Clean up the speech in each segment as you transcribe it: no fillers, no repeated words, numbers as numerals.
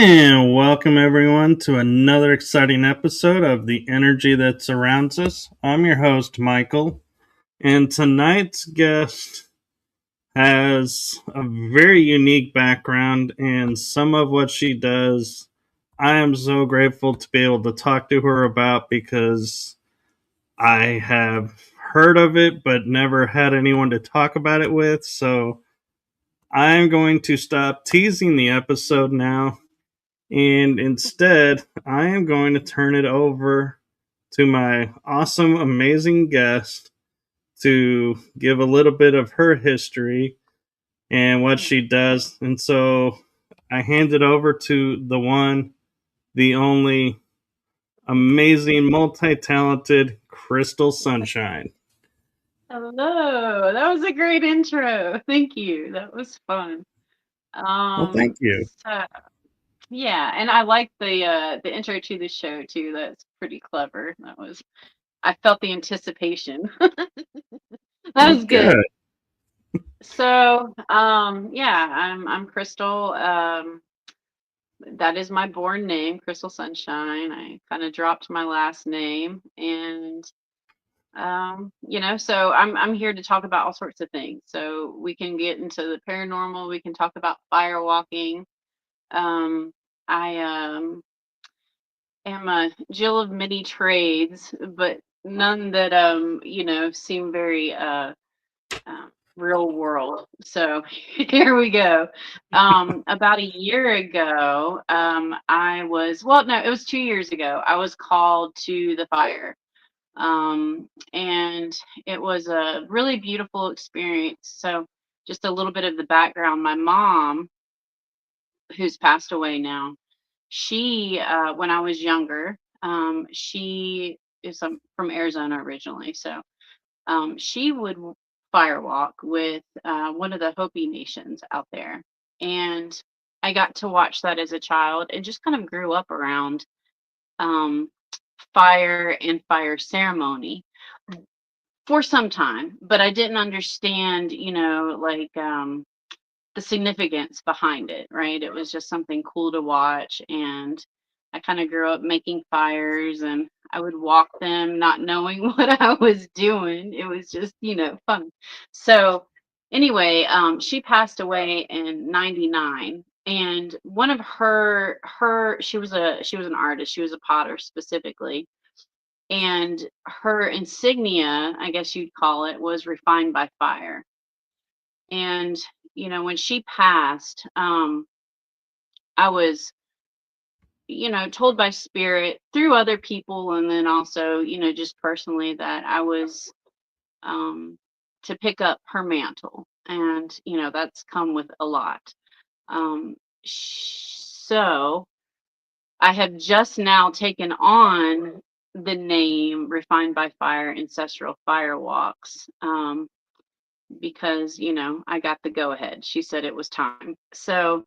And welcome everyone to another exciting episode of The Energy That Surrounds Us. I'm your host, Michael, and tonight's guest has a very unique background, and some of what she does, I am so grateful to be able to talk to her about because I have heard of it but never had anyone to talk about it with. So I'm going to stop teasing the episode now, and instead, I am going to turn it over to my awesome, amazing guest to give a little bit of her history and what she does. And so I hand it over to the one, the only amazing, multi talented Crystal Sunshine. Hello, that was a great intro. Thank you. That was fun. Well, thank you. So yeah, and I like the intro to the show too. That's pretty clever. I felt the anticipation. That Well, was good. good. So yeah, I'm Crystal. That is my born name, Crystal Sunshine. I kind of dropped my last name and so I'm here to talk about all sorts of things. So we can get into the paranormal, we can talk about firewalking. I am a Jill of many trades, but none that seem very real world. So here we go. About a year ago, it was 2 years ago. I was called to the fire, and it was a really beautiful experience. So, just a little bit of the background: my mom, who's passed away now, when I was younger, she is from Arizona originally. So, she would firewalk with one of the Hopi nations out there, and I got to watch that as a child and just kind of grew up around um, fire and fire ceremony for some time, but I didn't understand, the significance behind it, right? It was just something cool to watch. And I kind of grew up making fires and I would walk them not knowing what I was doing. It was just, fun. So anyway, she passed away in 99. And one of she was an artist. She was a potter specifically, and her insignia, I guess you'd call it, was refined by fire. And when she passed, I was told by spirit through other people, and then also just personally, that I was to pick up her mantle. And that's come with a lot. So I have just now taken on the name Refined by Fire Ancestral Firewalks, because, I got the go ahead. She said it was time. So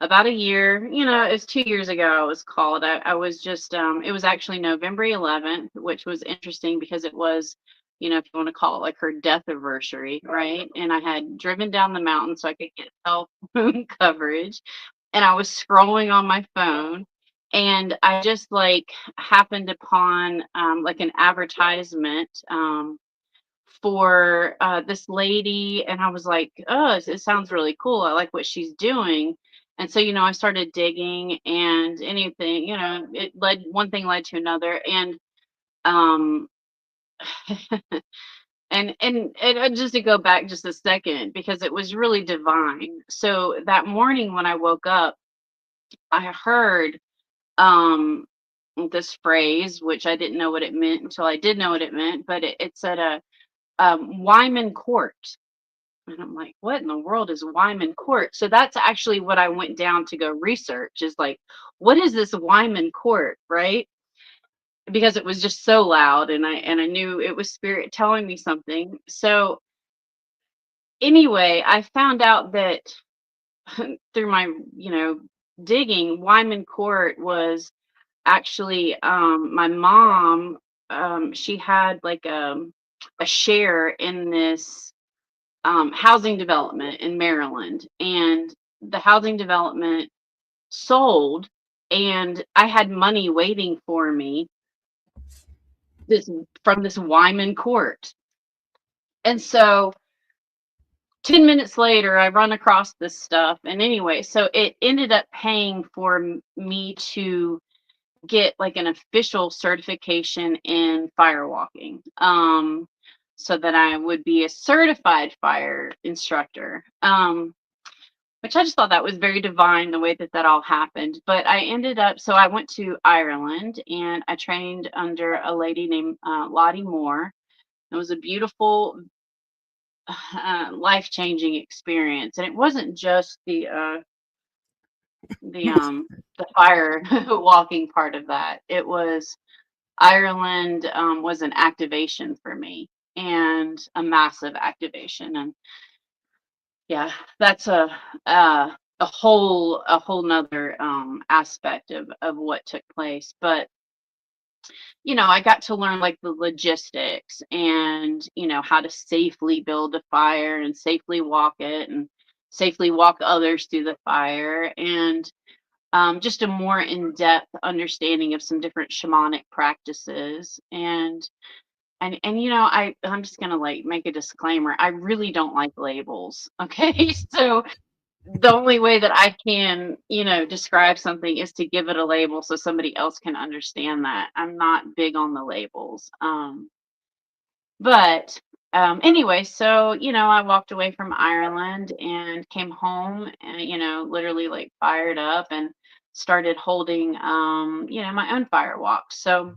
about a year, it was 2 years ago I was called. I was just, it was actually November 11th, which was interesting because it was, if you want to call it like her death anniversary, right? And I had driven down the mountain so I could get cell phone coverage, and I was scrolling on my phone, and I just like happened upon like an advertisement for this lady, and I was like, oh, it sounds really cool. I like what she's doing. And so, I started digging, and anything, it led one thing led to another. And um and just to go back just a second, because it was really divine. So that morning when I woke up, I heard this phrase, which I didn't know what it meant until I did know what it meant, but it said Wyman Court. And I'm like, what in the world is Wyman Court? So that's actually what I went down to go research, is like, what is this Wyman Court, right? Because it was just so loud, and I knew it was spirit telling me something. So anyway, I found out that through my, digging, Wyman Court was actually my mom. She had like a share in this housing development in Maryland, and the housing development sold and I had money waiting for me this from this Wyman court. And so 10 minutes later, I run across this stuff. And anyway, so it ended up paying for me to get like an official certification in firewalking, so that I would be a certified fire instructor. Which I just thought that was very divine the way that that all happened. But I ended up, so I went to Ireland and I trained under a lady named Lottie Moore. It was a beautiful, life-changing experience, and it wasn't just the fire walking part of that. It was Ireland, was an activation for me, and a massive activation. And yeah, that's a whole nother aspect of what took place. But I got to learn like the logistics, and how to safely build a fire and safely walk it, and safely walk others through the fire, and just a more in-depth understanding of some different shamanic practices. And I'm just gonna like make a disclaimer. I really don't like labels. Okay. So the only way that I can, describe something is to give it a label so somebody else can understand that. I'm not big on the labels. But anyway, so I walked away from Ireland and came home, and literally like fired up and started holding my own firewalks. So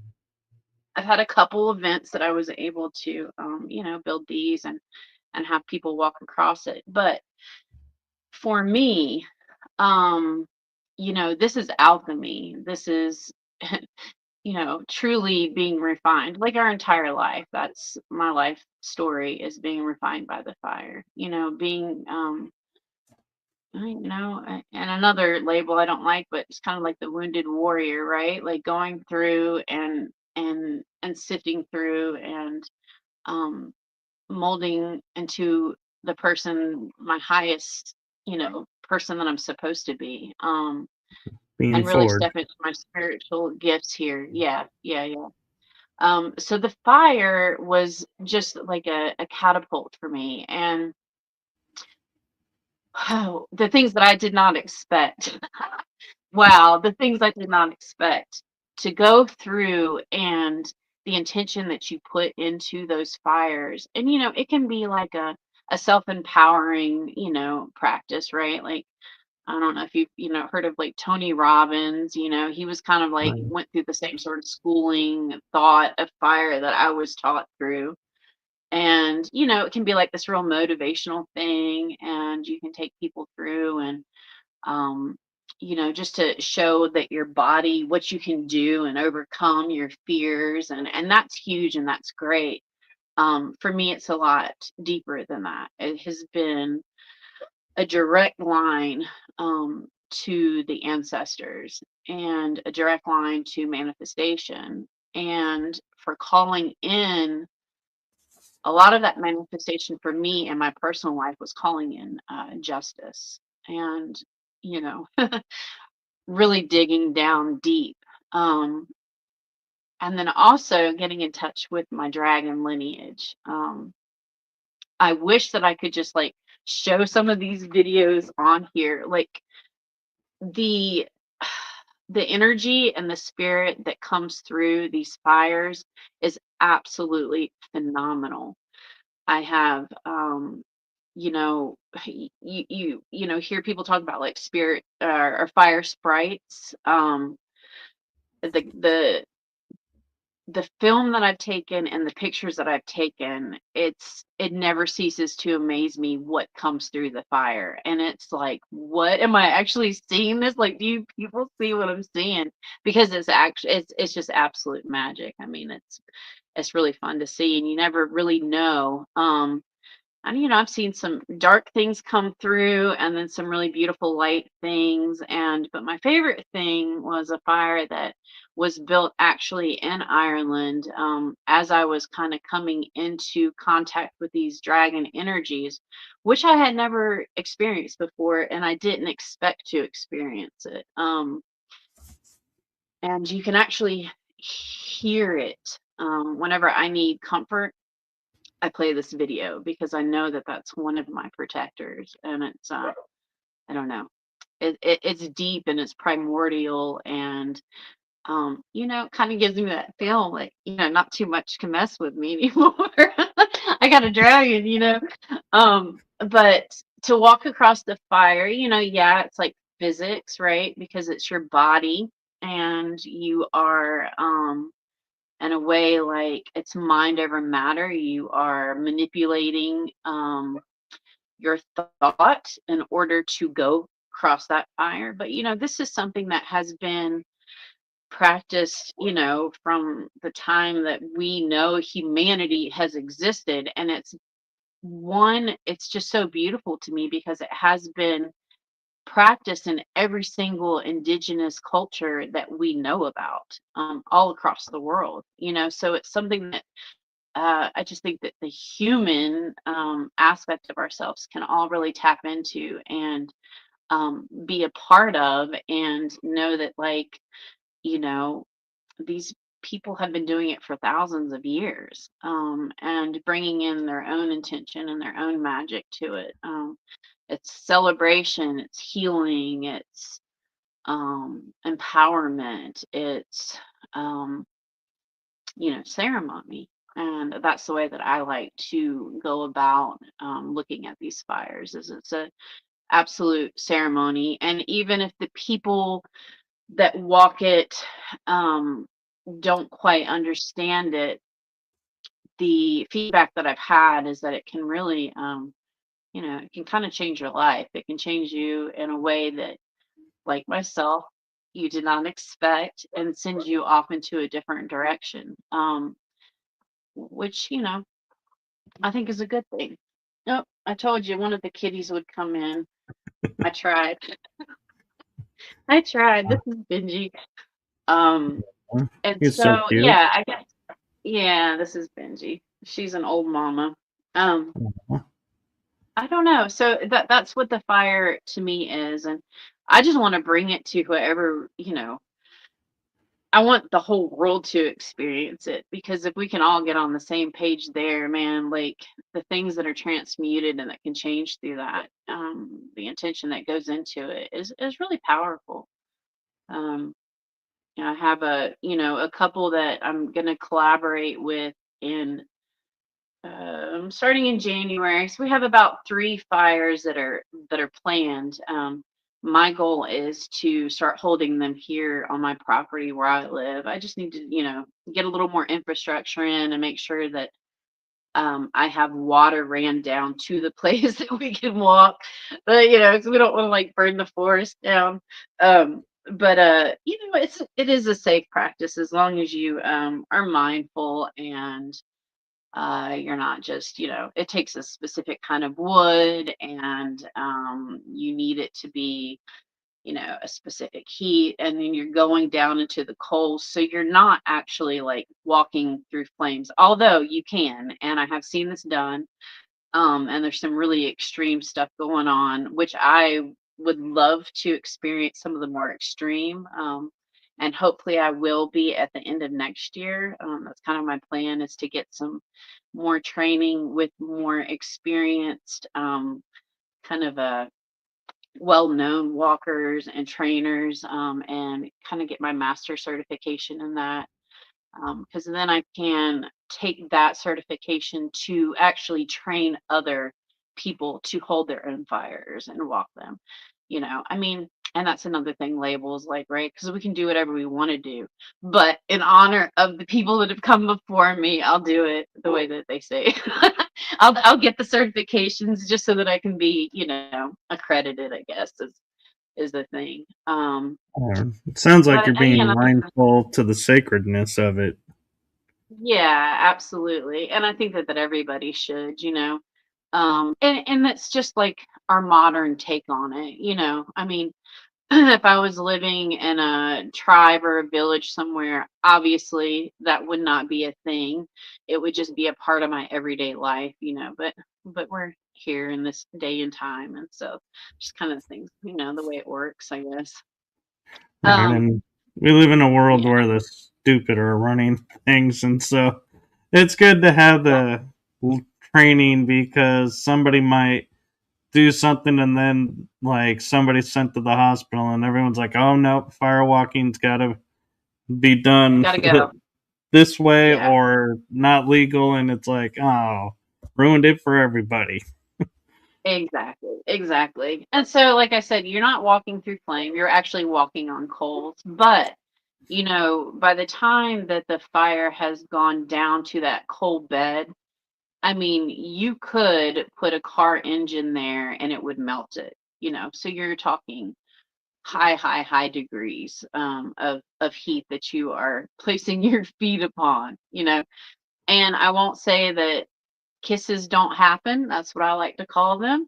I've had a couple events that I was able to build these and have people walk across it. But for me, um this is alchemy. This is truly being refined, like our entire life. That's my life story, is being refined by the fire, being and another label I don't like, but it's kind of like the wounded warrior, right? Like going through and sifting through, and um molding into the person, my highest, person that I'm supposed to be. Being And really forward. step into my spiritual gifts here. Yeah, yeah, yeah. So the fire was just like a catapult for me, and the things that I did not expect. Wow, the things I did not expect to go through, and the intention that you put into those fires. And it can be like a self-empowering, practice, right? Like, I don't know if you've, heard of like Tony Robbins. He was kind of like Right. went through the same sort of schooling thought of fire that I was taught through. And it can be like this real motivational thing, and you can take people through, and um, just to show that your body, what you can do and overcome your fears. And that's huge, and that's great. For me, it's a lot deeper than that. It has been a direct line to the ancestors, and a direct line to manifestation, and for calling in a lot of that manifestation for me in my personal life was calling in justice, and you know really digging down deep, um, and then also getting in touch with my dragon lineage. I wish that I could just like show some of these videos on here, like the the energy and the spirit that comes through these fires is absolutely phenomenal. I have you know hear people talk about like spirit, or fire sprites. The film that I've taken and the pictures that I've taken, it never ceases to amaze me what comes through the fire. And it's like, what am I actually seeing this? Like, do you people see what I'm seeing? Because it's just absolute magic. I mean, it's really fun to see, and you never really know. And I've seen some dark things come through, and then some really beautiful light things. And but my favorite thing was a fire that was built actually in Ireland, as I was kind of coming into contact with these dragon energies, which I had never experienced before, and I didn't expect to experience it. and you can actually hear it. Whenever I need comfort, I play this video because I know that that's one of my protectors, and it's I don't know, it's deep and it's primordial, and kind of gives me that feel like, not too much can mess with me anymore. I got a dragon, but to walk across the fire, yeah, it's like physics, right? Because it's your body, and you are in a way, like, it's mind over matter. You are manipulating your thought in order to go cross that fire. But this is something that has been practiced, from the time that we know humanity has existed. And it's just so beautiful to me because it has been practiced in every single indigenous culture that we know about, all across the world. So it's something that I just think that the human aspect of ourselves can all really tap into and be a part of, and know that, like, you know these people have been doing it for thousands of years, and bringing in their own intention and their own magic to it. It's celebration, it's healing, it's empowerment, it's um, ceremony. And that's the way that I like to go about looking at these fires. Is it's a absolute ceremony, and even if the people that walk it um, don't quite understand it, the feedback that I've had is that it can really, it can kind of change your life. It can change you in a way that, like myself, you did not expect, and send you off into a different direction, which, I think is a good thing. Nope, I told you one of the kitties would come in. I tried. I tried. This is Benji. Um, and He's so so, cute. yeah, I guess, yeah, this is Benji. She's an old mama. Um, Aw. I don't know. So that's what the fire to me is, and I just want to bring it to whoever, I want the whole world to experience it, because if we can all get on the same page there, man, like, the things that are transmuted and that can change through that, the intention that goes into it is really powerful. Um, I have a couple that I'm gonna collaborate with in starting in January. So we have about 3 fires that are planned. My goal is to start holding them here on my property where I live. I just need to, get a little more infrastructure in and make sure that I have water ran down to the place that we can walk. But 'cause we don't want to, like, burn the forest down. But it is a safe practice as long as you are mindful, and you're not just, it takes a specific kind of wood, and you need it to be, a specific heat, and then you're going down into the coals. So you're not actually, like, walking through flames, although you can. And I have seen this done. And there's some really extreme stuff going on, which I would love to experience some of the more extreme. And hopefully I will be at the end of next year. That's kind of my plan, is to get some more training with more experienced, kind of a well-known walkers and trainers, and kind of get my master certification in that, because then I can take that certification to actually train other people to hold their own fires and walk them. I mean, and that's another thing, labels, like, right? Because we can do whatever we want to do, but in honor of the people that have come before me, I'll do it the way that they say. I'll get the certifications just so that I can be, accredited, I guess, is the thing. It sounds like But you're being mindful to the sacredness of it. Yeah, absolutely. And I think that everybody should, and that's just like our modern take on it, I mean, if I was living in a tribe or a village somewhere, obviously that would not be a thing. It would just be a part of my everyday life, but we're here in this day and time, and so just kind of things, the way it works, I guess. Right. Um, And we live in a world Yeah. where the stupid are running things, and so it's good to have Yeah. the training because somebody might do something and then like somebody's sent to the hospital and everyone's like, oh no, firewalking's got to be done Gotta go. this way Yeah. or not legal, and it's like, oh, ruined it for everybody. Exactly. Exactly. And so, like I said, you're not walking through flame, you're actually walking on coals. But, by the time that the fire has gone down to that coal bed, I mean, you could put a car engine there and it would melt it. So you're talking high, high, high degrees of heat that you are placing your feet upon. And I won't say that kisses don't happen. That's what I like to call them.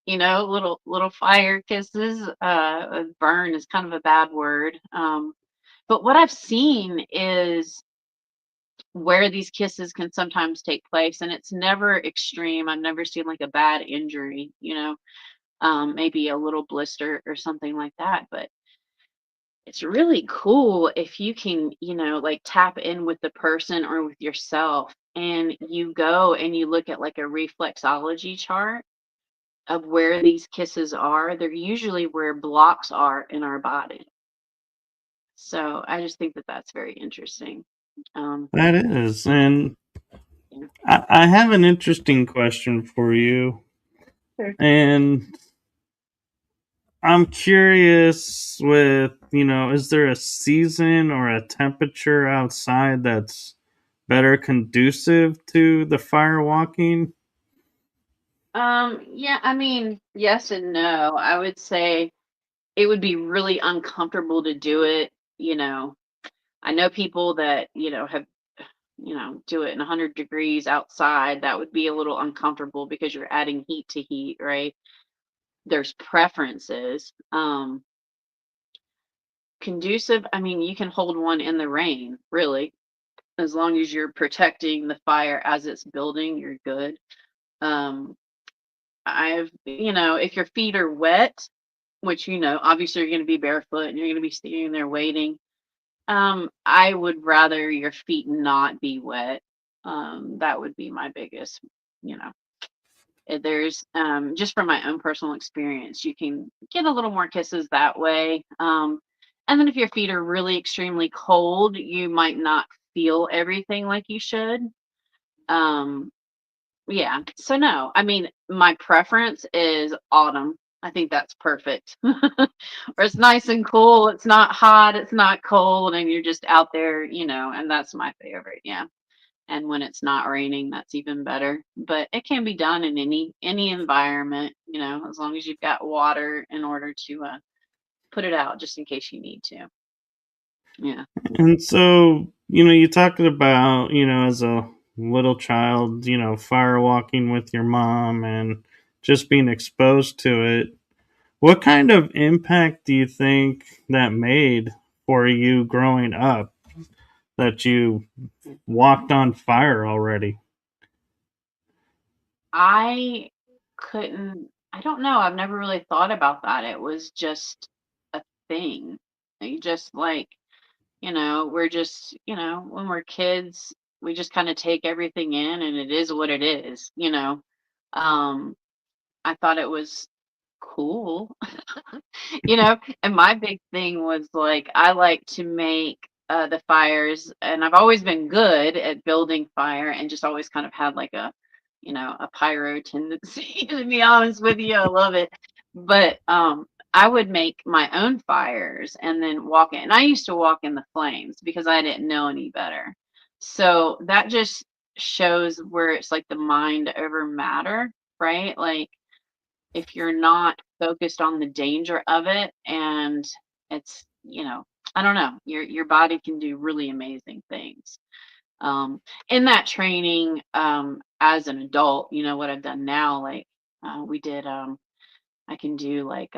Little fire kisses. Burn is kind of a bad word. But what I've seen is where these kisses can sometimes take place, and it's never extreme. I've never seen like a bad injury, maybe a little blister or something like that. But it's really cool if you can, like tap in with the person or with yourself and you go and you look at like a reflexology chart of where these kisses are. They're usually where blocks are in our body. So I just think that that's very interesting. Um, That is. And yeah. I have an interesting question for you. Sure. And I'm curious with, is there a season or a temperature outside that's better conducive to the fire walking? Yeah, I mean, yes and no. I would say it would be really uncomfortable to do it. I know people that have do it in 100 degrees outside. That would be a little uncomfortable because you're adding heat to heat, right? There's preferences. Conducive, I mean, you can hold one in the rain, really, as long as you're protecting the fire as it's building, you're good. Um, if your feet are wet, which, obviously you're going to be barefoot and you're going to be standing there waiting. I would rather your feet not be wet. That would be my biggest, you know. There's just from my own personal experience, you can get a little more kisses that way. And then if your feet are really extremely cold, you might not feel everything like you should. Um, yeah. So no, I mean, my preference is autumn. I think that's perfect. Where it's nice and cool, it's not hot, it's not cold, and you're just out there, and that's my favorite. Yeah. And when it's not raining, that's even better. But it can be done in any environment, as long as you've got water in order to put it out just in case you need to. Yeah. And so, you talked about, as a little child, fire walking with your mom and just being exposed to it. What kind of impact do you think that made for you growing up that you walked on fire already? I I don't know. I've never really thought about that. It was just a thing. You just we're just, when we're kids, we just kind of take everything in and it is what it is. Um, I thought it was cool. And my big thing was like I like to make the fires, and I've always been good at building fire and just always kind of had like a pyro tendency to be honest with you. I love it. But I would make my own fires and then walk in. And I used to walk in the flames because I didn't know any better. So that just shows where it's like the mind over matter, right? Like if you're not focused on the danger of it and it's I don't know, your body can do really amazing things. In that training, as an adult, what I've done now, like we did I can do like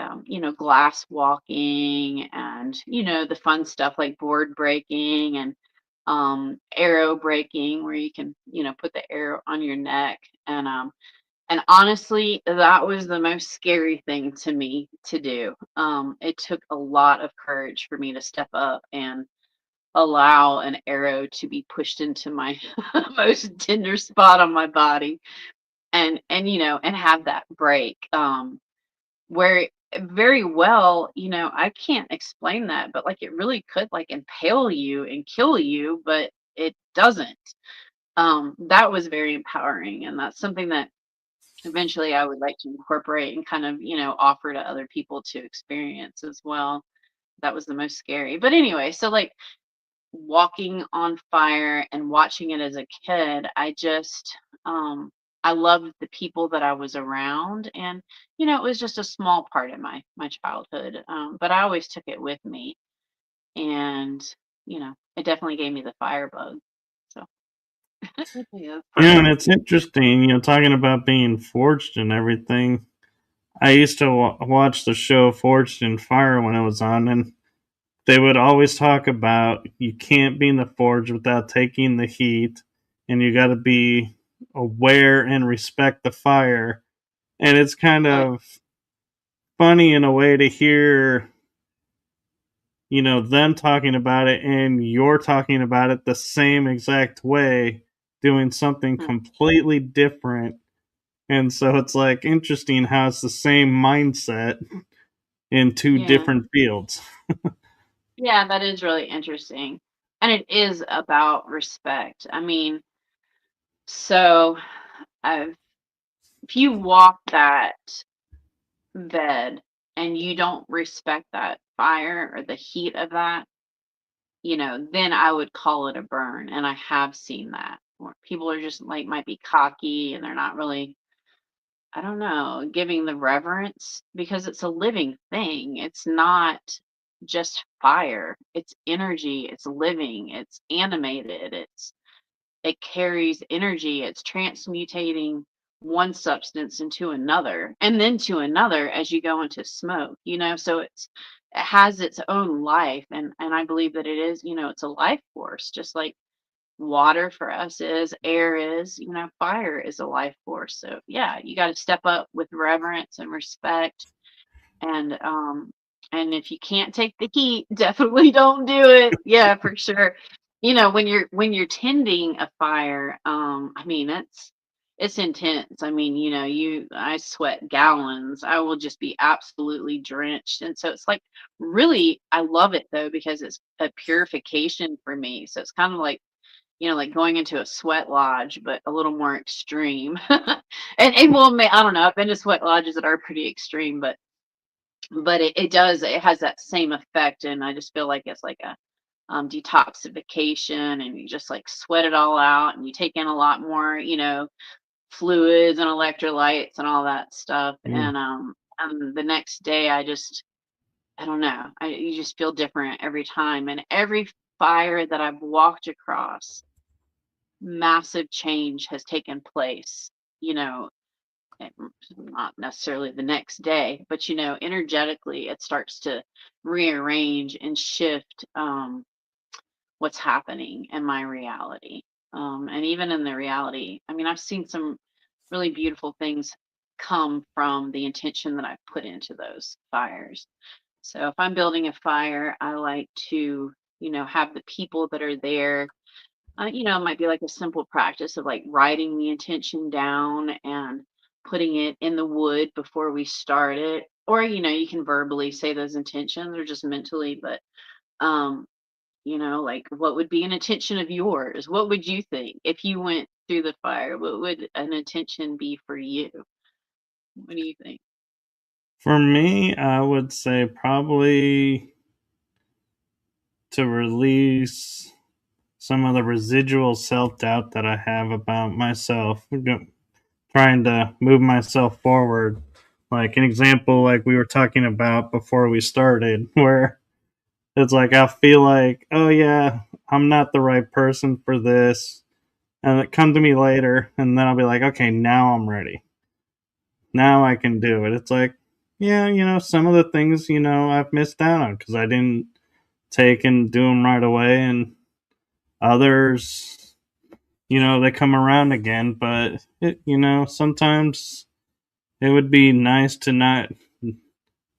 glass walking and the fun stuff like board breaking and arrow breaking where you can put the arrow on your neck and And honestly, that was the most scary thing to me to do. It took a lot of courage for me to step up and allow an arrow to be pushed into my most tender spot on my body, and and have that break. Where very well, I can't explain that, but like it really could like impale you and kill you, but it doesn't. That was very empowering, and that's something that eventually I would like to incorporate and kind of, offer to other people to experience as well. That was the most scary. But anyway, so like walking on fire and watching it as a kid, I loved the people that I was around, and it was just a small part of my childhood. But I always took it with me, and it definitely gave me the fire bug. So yeah, that's part Yeah, of and it. it's interesting, talking about being forged and everything. I used to watch the show Forged in Fire when it was on, and they would always talk about you can't be in the forge without taking the heat, and you got to be aware and respect the fire. And it's kind Oh, of funny in a way to hear, them talking about it and you're talking about it the same exact way, doing something yeah. completely different. And so it's like interesting how it's the same mindset in two Yeah. different fields. Yeah, that is really interesting. And it is about respect. I mean, so I've if you walk that bed and you don't respect that fire or the heat of that, then I would call it a burn. And I have seen that where people are just like might be cocky and they're not really, I don't know, giving the reverence because it's a living thing. It's not just fire. It's energy, it's living, it's animated, it carries energy, it's transmutating one substance into another and then to another as you go into smoke, so it has its own life, and I believe that it is, it's a life force, just like water for us is, air is, fire is a life force. So yeah, you got to step up with reverence and respect, and if you can't take the heat, definitely don't do it. Yeah, for sure. When you're tending a fire, I mean it's intense. I mean, I sweat gallons. I will just be absolutely drenched. And so it's like really I love it though because it's a purification for me. So it's kind of like going into a sweat lodge, but a little more extreme. And well, I don't know. I've been to sweat lodges that are pretty extreme, but it has that same effect, and I just feel like it's like a detoxification, and you just like sweat it all out, and you take in a lot more, fluids and electrolytes and all that stuff, Mm. and the next day I don't know, you just feel different every time, and every fire that I've walked across, massive change has taken place. You know, not necessarily the next day, but energetically, it starts to rearrange and shift what's happening in my reality. And even in the reality, I mean, I've seen some really beautiful things come from the intention that I've put into those fires. So if I'm building a fire, I like to, have the people that are there, it might be like a simple practice of like writing the intention down and putting it in the wood before we start it. Or, you can verbally say those intentions or just mentally, but, um, like what would be an intention of yours? What would you think if you went through the fire? What would an intention be for you? What do you think? For me, I would say probably to release some of the residual self doubt that I have about myself, trying to move myself forward. Like an example, like we were talking about before we started, where it's like I feel like, oh yeah, I'm not the right person for this, and it come to me later, and then I'll be like, okay, now I'm ready. Now I can do it. It's like, yeah, some of the things, I've missed out on because I didn't take and do them right away, and others, they come around again. But sometimes it would be nice to not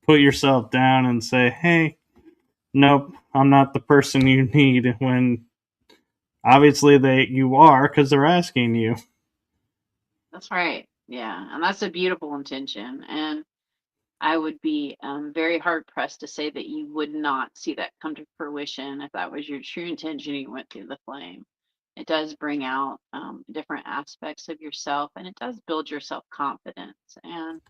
put yourself down and say, hey, nope, I'm not the person you need, when obviously you are, because they're asking you. That's right. Yeah, and that's a beautiful intention. And I would be very hard pressed to say that you would not see that come to fruition if that was your true intention. You went through the flame. It does bring out different aspects of yourself, and it does build your self confidence. And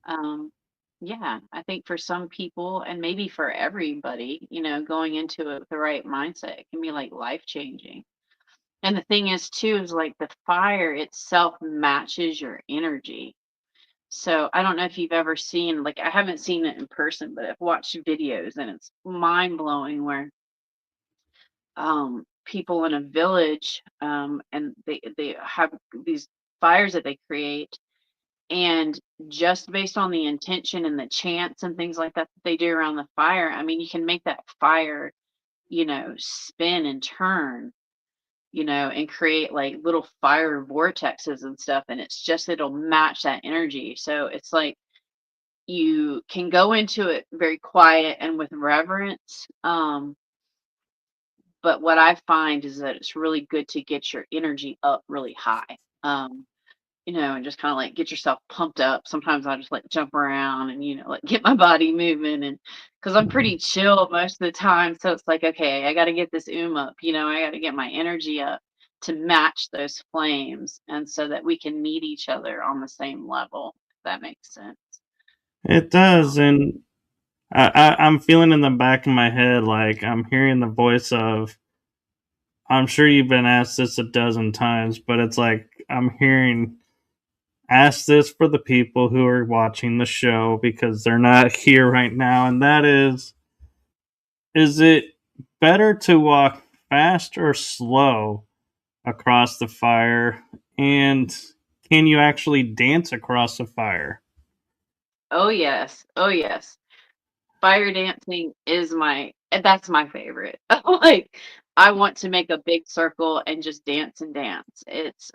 um, yeah, I think for some people, and maybe for everybody, going into it with the right mindset, it can be like life changing. And the thing is, too, is like the fire itself matches your energy. So I don't know if you've ever seen, like, I haven't seen it in person, but I've watched videos, and it's mind blowing where people in a village, and they have these fires that they create, and just based on the intention and the chants and things like that that they do around the fire, I mean, you can make that fire, spin and turn, and create like little fire vortexes and stuff, and it'll match that energy. So it's like you can go into it very quiet and with reverence. But what I find is that it's really good to get your energy up really high. And just kind of like get yourself pumped up. Sometimes I just like jump around and, like get my body moving, and because I'm pretty chill most of the time. So it's like, okay, I got to get this up, I got to get my energy up to match those flames, and so that we can meet each other on the same level, if that makes sense. It does, and I'm feeling in the back of my head like I'm hearing the voice of. I'm sure you've been asked this a dozen times, but it's like I'm hearing. Ask this for the people who are watching the show because they're not here right now, and that is it better to walk fast or slow across the fire? And can you actually dance across the fire? Oh yes. Oh yes. Fire dancing is that's my favorite. Like, I want to make a big circle and just dance and dance. It's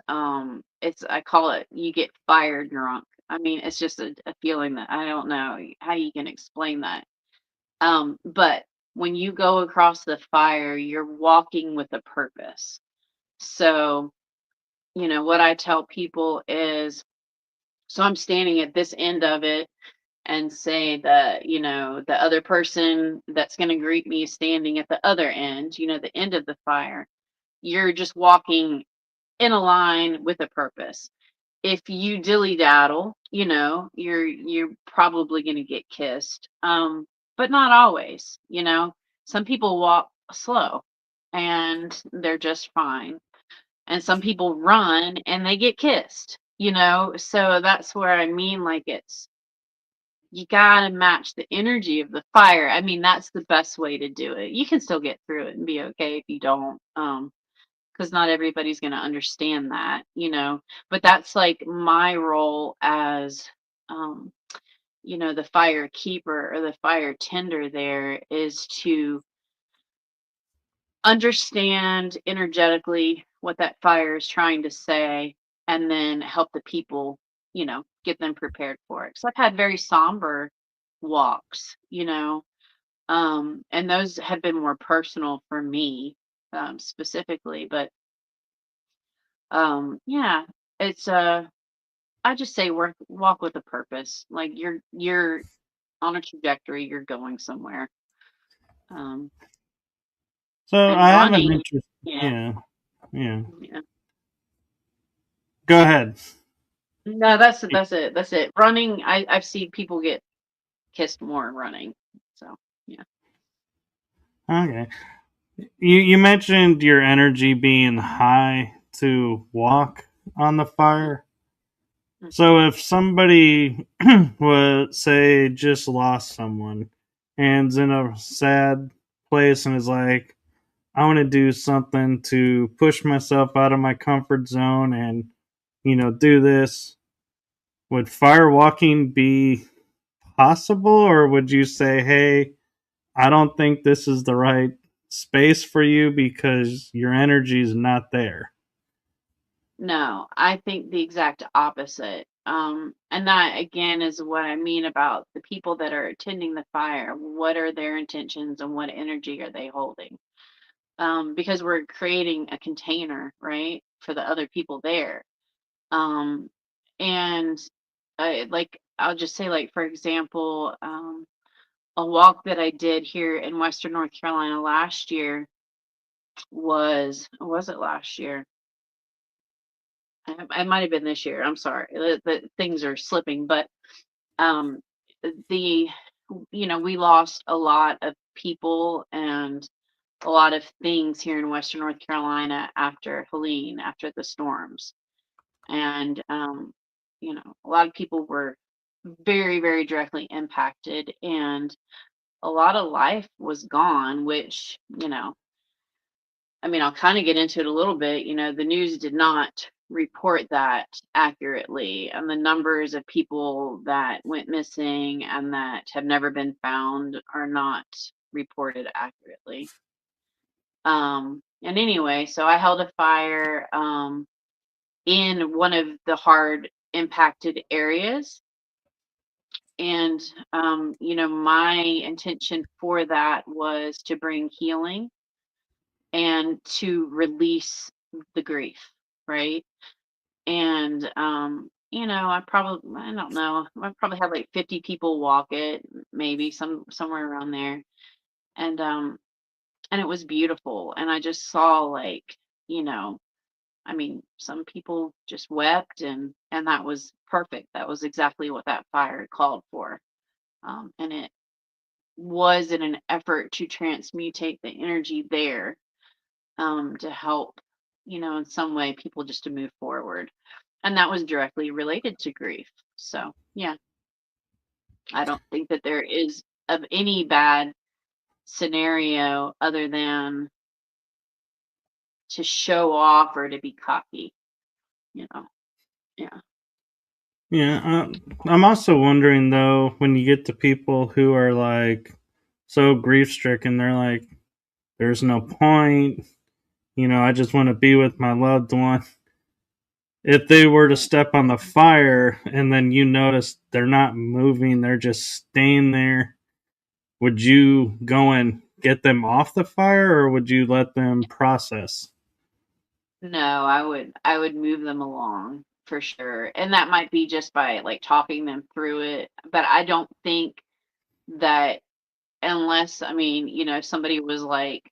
I call it, you get fire drunk. I mean, it's just a feeling that I don't know how you can explain that. But when you go across the fire, you're walking with a purpose. So, what I tell people is, so I'm standing at this end of it, and say that, the other person that's going to greet me is standing at the other end, the end of the fire. You're just walking in a line with a purpose. If you dilly daddle, you're probably going to get kissed. But not always. Some people walk slow and they're just fine, and some people run and they get kissed. So that's where I mean, like, you gotta match the energy of the fire. I mean, that's the best way to do it. You can still get through it and be okay if you don't, because not everybody's gonna understand that, But that's like my role as, um, the fire keeper or the fire tender. There is to understand energetically what that fire is trying to say, and then help the people, get them prepared for it. So I've had very somber walks, and those have been more personal for me, specifically. But yeah, it's I just say walk with a purpose. Like, you're on a trajectory, you're going somewhere. Um, So and I have an running, interest. yeah, Yeah, yeah. yeah. Go ahead. No, that's it. Running, I've seen people get kissed more running. So yeah. Okay. You mentioned your energy being high to walk on the fire. Mhm. So if somebody would say just lost someone and's in a sad place and is like, I want to do something to push myself out of my comfort zone and do this, would fire walking be possible, or would you say, hey, I don't think this is the right space for you because your energy is not there? No, I think the exact opposite. And that again is what I mean about the people that are attending the fire. What are their intentions and what energy are they holding? Because we're creating a container, right, for the other people there. Um, and like I'll just say, like for example, a walk that I did here in Western North Carolina last year was it last year? It might have been this year. I'm sorry. The things are slipping, but um, the we lost a lot of people and a lot of things here in Western North Carolina after Helene, after the storms, and a lot of people were very, very directly impacted, and a lot of life was gone, which I mean, I'll kind of get into it a little bit. The news did not report that accurately, and the numbers of people that went missing and that have never been found are not reported accurately. And anyway, so I held a fire in one of the hard impacted areas. And, my intention for that was to bring healing and to release the grief, right? And I don't know, I probably had like 50 people walk it, maybe somewhere around there. And it was beautiful. And I just saw like, you know, I mean, some people just wept, and that was perfect. That was exactly what that fire called for. And it was in an effort to transmutate the energy there, to help, in some way people just to move forward. And that was directly related to grief. So, yeah, I don't think that there is of any bad scenario other than to show off or to be cocky, you know. Yeah. Yeah, I'm also wondering though, when you get to people who are like so grief stricken, they're like, there's no point, I just want to be with my loved one. If they were to step on the fire and then you notice they're not moving, they're just staying there, would you go and get them off the fire, or would you let them process? No, I would move them along for sure. And that might be just by like talking them through it, but I don't think that unless, I mean, somebody was like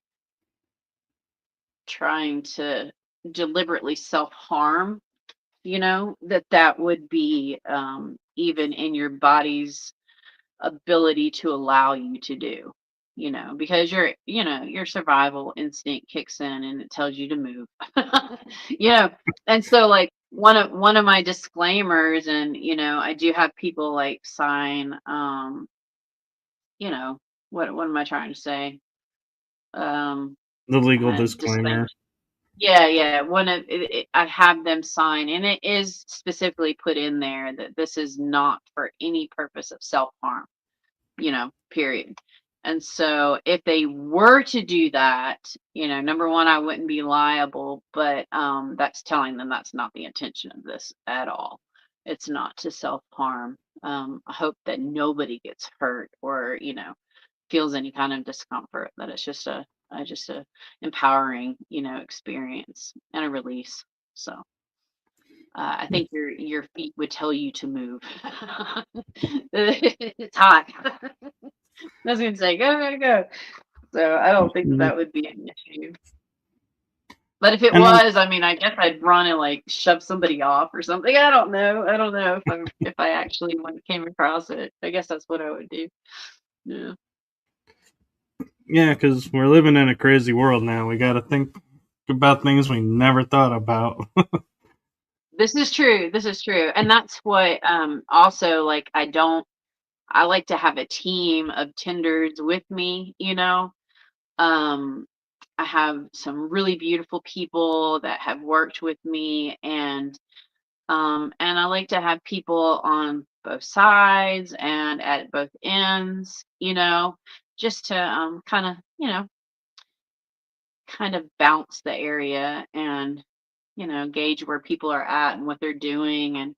trying to deliberately self-harm, that would be even in your body's ability to allow you to do, because your survival instinct kicks in and it tells you to move. you know and so like one of my disclaimers, and I do have people like sign, you know what am I trying to say, um The legal disclaimer. disclaimer. Yeah, yeah. I have them sign, and it is specifically put in there that this is not for any purpose of self-harm, period. And so if they were to do that, number one, I wouldn't be liable, but that's telling them that's not the intention of this at all. It's not to self-harm. I hope that nobody gets hurt or, feels any kind of discomfort, that it's just a empowering, experience and a release. So I think your feet would tell you to move. It's hot. I was gonna say, go, go, go. So I don't think that would be an issue. But if it And then, was, I mean, I guess I'd run and like shove somebody off or something. I don't know. I don't know if I actually came across it. I guess that's what I would do. Yeah. yeah, because we're living in a crazy world now. We got to think about things we never thought about. This is true. This is true. And that's what also like I like to have a team of tenders with me, Um I have some really beautiful people that have worked with me, and I like to have people on both sides and at both ends, just to kind of bounce the area and gauge where people are at and what they're doing, and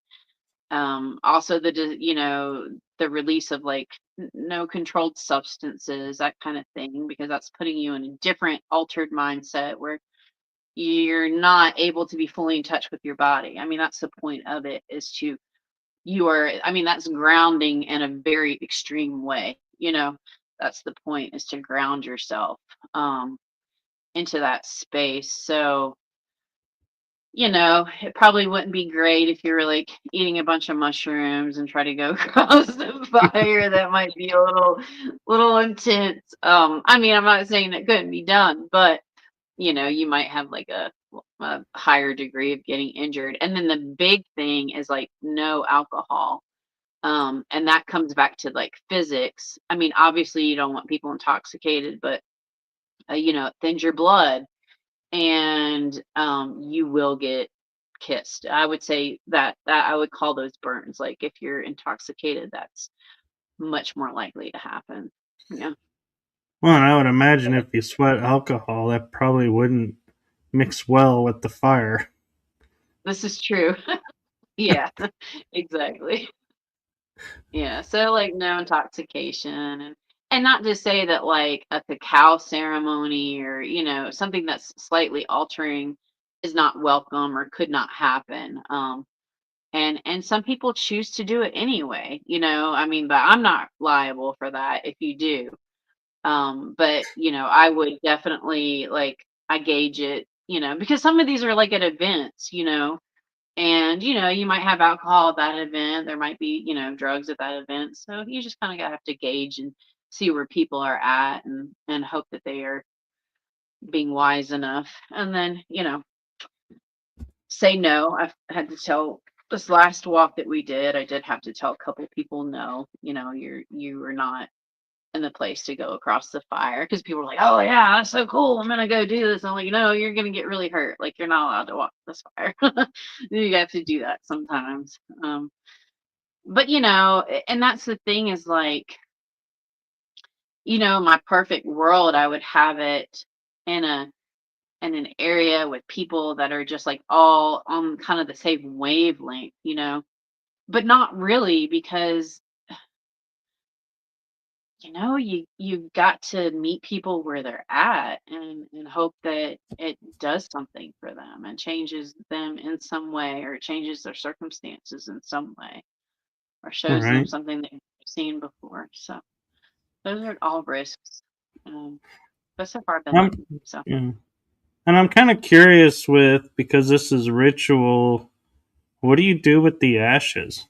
also the release of like no controlled substances, that kind of thing, because that's putting you in a different altered mindset where you're not able to be fully in touch with your body. I mean, that's the point of it, is that's grounding in a very extreme way. That's the point, is to ground yourself into that space. So, it probably wouldn't be great if you were like eating a bunch of mushrooms and try to go across the fire. That might be a little intense. I'm not saying it couldn't be done, but you might have like a higher degree of getting injured. And then the big thing is like no alcohol. And that comes back to like physics. I mean, obviously you don't want people intoxicated, but it thins your blood, and you will get kissed. I would say that I would call those burns. Like if you're intoxicated, that's much more likely to happen. Yeah. Well, and I would imagine if you sweat alcohol, that probably wouldn't mix well with the fire. This is true. Yeah, exactly. Yeah, so like no intoxication, and not to say that like a cacao ceremony or something that's slightly altering is not welcome or could not happen. And some people choose to do it anyway, but I'm not liable for that if you do. But I would definitely like, I gauge it, because some of these are like at events, and you might have alcohol at that event. There might be, drugs at that event. So you just kind of gotta have to gauge and see where people are at, and hope that they are being wise enough. And then, say no. I've had to tell this last walk that we did, I did have to tell a couple people no, you are not in the place to go across the fire, because people were like, oh yeah, that's so cool, I'm gonna go do this. I'm like, no, you're gonna get really hurt. Like, you're not allowed to walk this fire. You have to do that sometimes. But and that's the thing, is like, my perfect world, I would have it in an area with people that are just like all on kind of the same wavelength, but not really, because you've got to meet people where they're at, and hope that it does something for them and changes them in some way, or changes their circumstances in some way, or shows them Right. something they've seen before. So those are all risks. But so far I've been I'm, lucky. So yeah. And I'm kind of curious with, because this is ritual, what do you do with the ashes?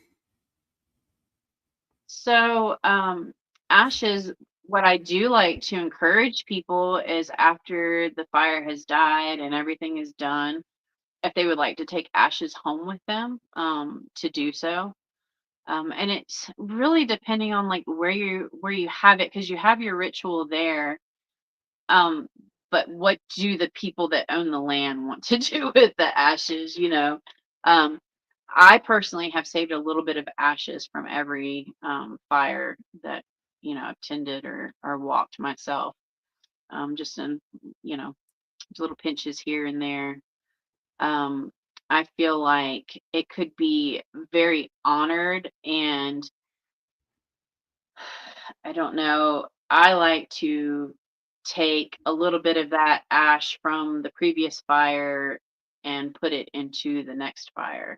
so ashes, what I do like to encourage people is, after the fire has died and everything is done, if they would like to take ashes home with them, to do so. And it's really depending on like where you have it, because you have your ritual there. Um, but what do the people that own the land want to do with the ashes? Um, I personally have saved a little bit of ashes from every fire that I've tended or walked myself. Just in you know little pinches here and there. um, I feel like it could be very honored, and I don't know. I like to take a little bit of that ash from the previous fire and put it into the next fire,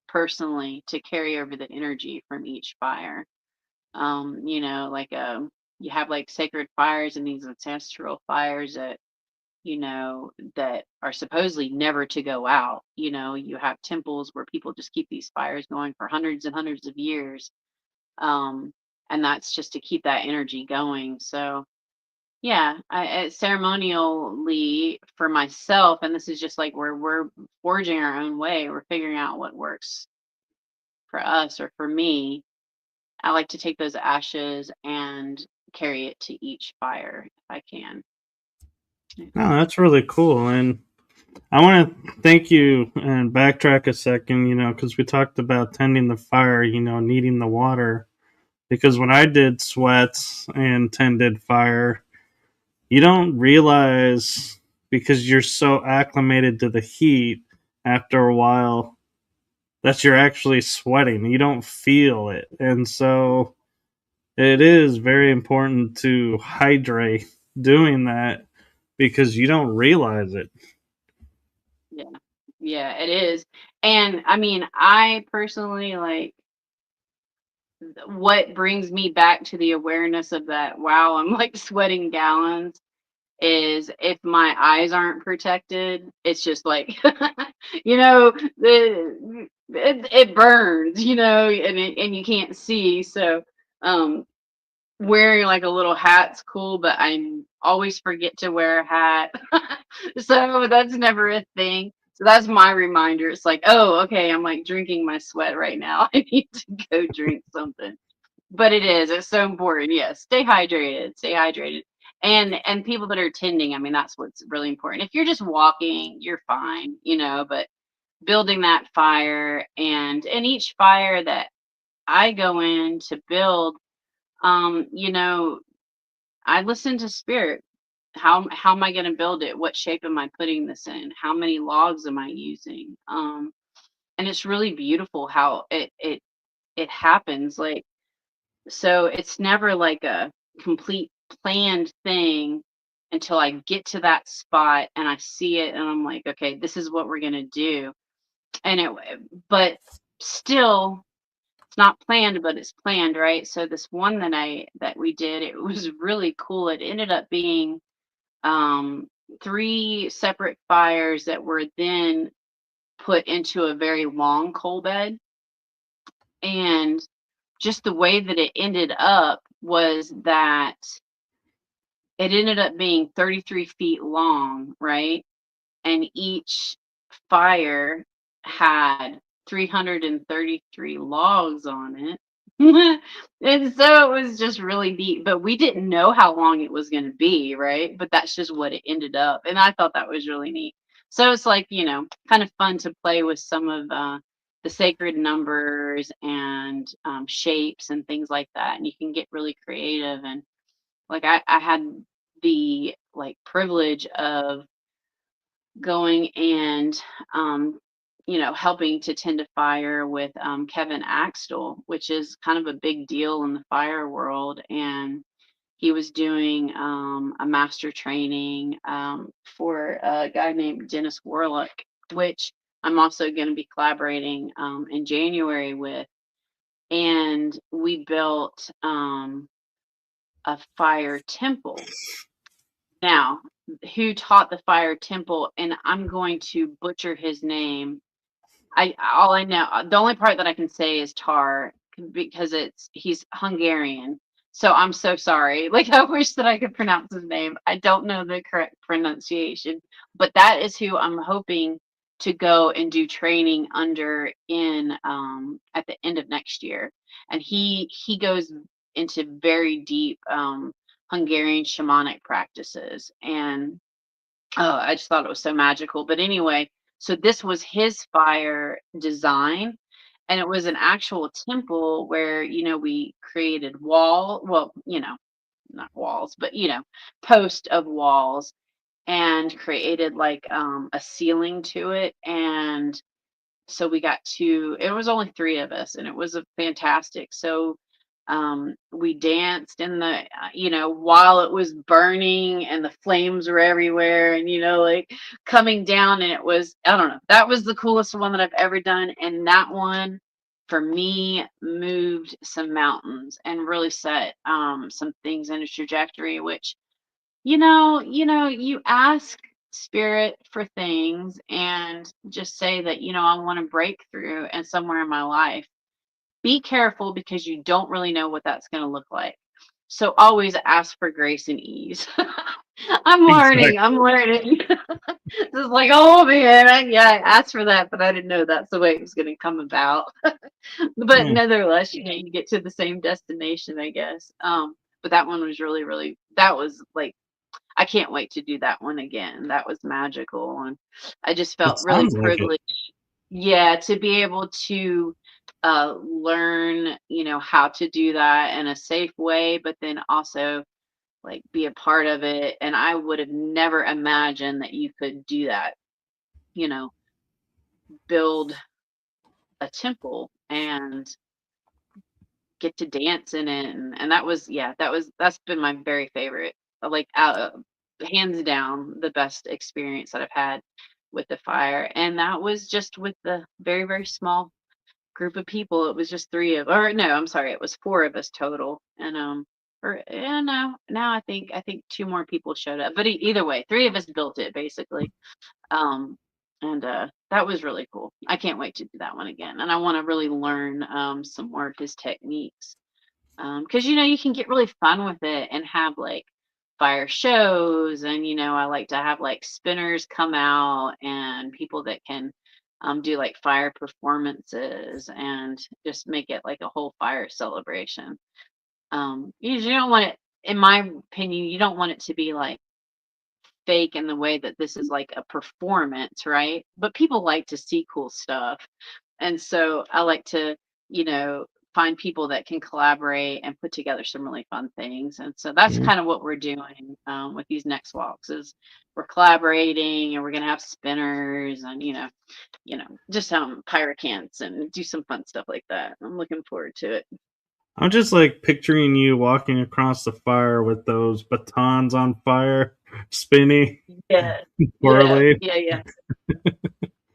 personally, to carry over the energy from each fire. Like you have like sacred fires and these ancestral fires that are supposedly never to go out. You have temples where people just keep these fires going for hundreds and hundreds of years. Um, and that's just to keep that energy going. So, yeah, ceremonially for myself, and this is just like where we're forging our own way, we're figuring out what works for us or for me. I like to take those ashes and carry it to each fire if I can. Oh, that's really cool. And I want to thank you and backtrack a second, because we talked about tending the fire, needing the water. Because when I did sweats and tended fire, you don't realize because you're so acclimated to the heat after a while that you're actually sweating. You don't feel it. And so it is very important to hydrate doing that because you don't realize it. Yeah. Yeah, it is. And I mean, I personally like what brings me back to the awareness of that, wow, I'm like sweating gallons, is if my eyes aren't protected, it's just like, it burns, and you can't see. So, um, wearing like a little hat's cool, but I always forget to wear a hat. So that's never a thing. So that's my reminder. It's like, oh, okay, I'm like drinking my sweat right now. I need to go drink something. But it's so important. Yes, stay hydrated. Stay hydrated. And people that are tending, I mean, that's what's really important. If you're just walking, you're fine, but building that fire and each fire that I go in to build, um, you know, I listen to spirit. How am I going to build it? What shape am I putting this in? How many logs am I using? And it's really beautiful how it happens. Like, so it's never like a complete planned thing until I get to that spot and I see it and I'm like, okay, this is what we're going to do. And but still it's not planned, but it's planned, right? So this one that we did, it was really cool. It ended up being um, three separate fires that were then put into a very long coal bed. And just the way that it ended up was that it ended up being 33 feet long, right? And each fire had 333 logs on it. And so it was just really neat, but we didn't know how long it was going to be, right? But that's just what it ended up. And I thought that was really neat. So it's like, kind of fun to play with some of the sacred numbers and shapes and things like that. And you can get really creative. And like I had the like privilege of going and helping to tend a fire with Kevin Axtell, which is kind of a big deal in the fire world. And he was doing a master training for a guy named Dennis Warlock, which I'm also going to be collaborating in January with. And we built a fire temple. Now, who taught the fire temple? And I'm going to butcher his name. All I know, the only part that I can say is Tar because he's Hungarian. So I'm so sorry. Like I wish that I could pronounce his name. I don't know the correct pronunciation, but that is who I'm hoping to go and do training under in at the end of next year. And he goes into very deep Hungarian shamanic practices. And oh, I just thought it was so magical. But anyway, so this was his fire design, and it was an actual temple where, we created well, not walls, but, post of walls and created like a ceiling to it. And so it was only three of us and it was a fantastic. So we danced in the while it was burning and the flames were everywhere and like coming down, and it was, I don't know, that was the coolest one that I've ever done. And that one for me moved some mountains and really set some things in a trajectory, which you ask spirit for things and just say that, I want to break through and somewhere in my life. Be careful because you don't really know what that's going to look like. So always ask for grace and ease. I'm Exactly. learning. I'm learning. It's like, oh man, I asked for that, but I didn't know that's the way it was going to come about. But Hmm. nevertheless, you get to the same destination, I guess. But that one was really, really, that was like, I can't wait to do that one again. That was magical. And I just It felt really sounds like it. privileged. Yeah, to be able to learn, how to do that in a safe way, but then also like be a part of it. And I would have never imagined that you could do that, you know, build a temple and get to dance in it. And that was, yeah, that's been my very favorite, like hands down the best experience that I've had with the fire. And that was just with the very, very small group of people. It was just three of, or no, I'm sorry, it was four of us total. And or yeah, no, now I think two more people showed up. But either way, three of us built it basically. Um, and that was really cool. I can't wait to do that one again. And I want to really learn some more of his techniques. Because you can get really fun with it and have like fire shows, and I like to have like spinners come out and people that can do like fire performances and just make it like a whole fire celebration. You don't want it, in my opinion, you don't want it to be like fake in the way that this is like a performance, right? But people like to see cool stuff. And so I like to, you know, find people that can collaborate and put together some really fun things. And so that's Yeah. kind of what we're doing with these next walks is we're collaborating, and we're going to have spinners and, just pyracants and do some fun stuff like that. I'm looking forward to it. I'm just like picturing you walking across the fire with those batons on fire, spinning, Yeah. Yeah. twirling. Yeah.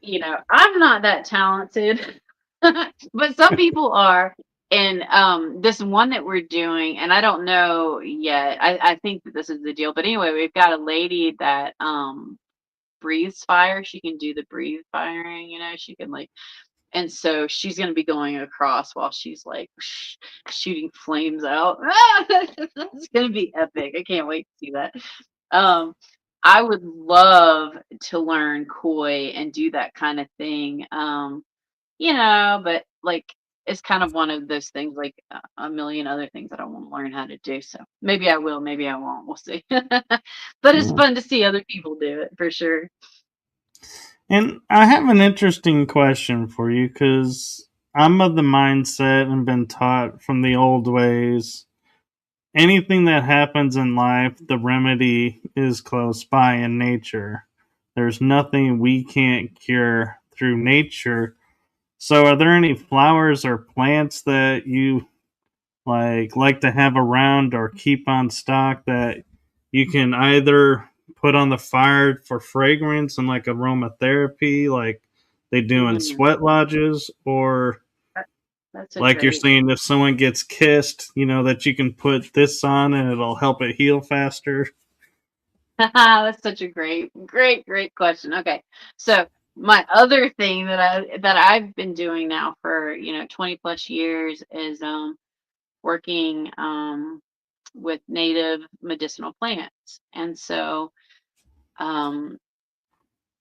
Yeah. I'm not that talented, but some people are. And this one that we're doing, and I don't know yet. I think that this is the deal. But anyway, we've got a lady that breathes fire. She can do the breathe firing, she can like, and so she's gonna be going across while she's like shooting flames out. It's gonna be epic. I can't wait to see that. Um, I would love to learn koi and do that kind of thing. But like it's kind of one of those things, like a million other things that I want to learn how to do. So maybe I will, maybe I won't. We'll see. But it's Yeah. fun to see other people do it for sure. And I have an interesting question for you because I'm of the mindset and been taught from the old ways anything that happens in life, the remedy is close by in nature. There's nothing we can't cure through nature. So, are there any flowers or plants that you like to have around or keep on stock that you can either put on the fire for fragrance and like aromatherapy, like they do in Mm, sweat lodges, or that- that's a like you're great. saying, if someone gets kissed, that you can put this on and it'll help it heal faster. That's such a great, great, great question. Okay, so my other thing that I've been doing now for 20 plus years is working with native medicinal plants. And so, um,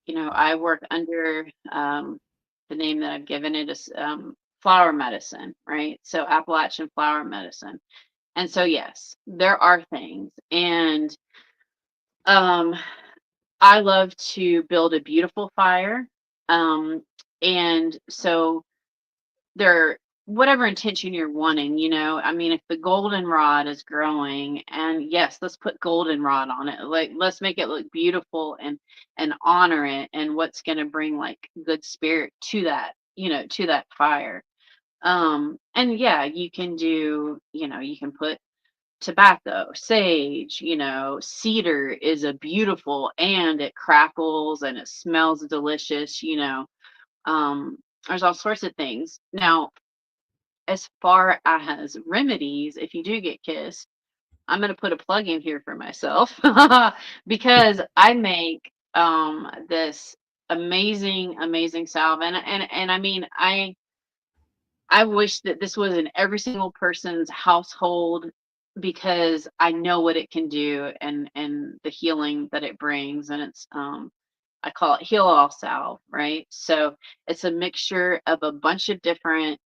I work under the name that I've given it is flower medicine, right? So, Appalachian flower medicine. And so, yes, there are things. And um, I love to build a beautiful fire. Um, and so, there whatever intention you're wanting, I mean, if the goldenrod is growing, and yes, let's put goldenrod on it, like let's make it look beautiful and honor it, and what's going to bring like good spirit to that, to that fire. And yeah, you can do, you can put tobacco, sage, cedar is a beautiful, and it crackles and it smells delicious. um there's all sorts of things now. As far as remedies, if you do get kissed, I'm going to put a plug in here for myself because I make this amazing, amazing salve, and I mean, I wish that this was in every single person's household because I know what it can do, and the healing that it brings. And it's I call it heal all salve, right? So it's a mixture of a bunch of different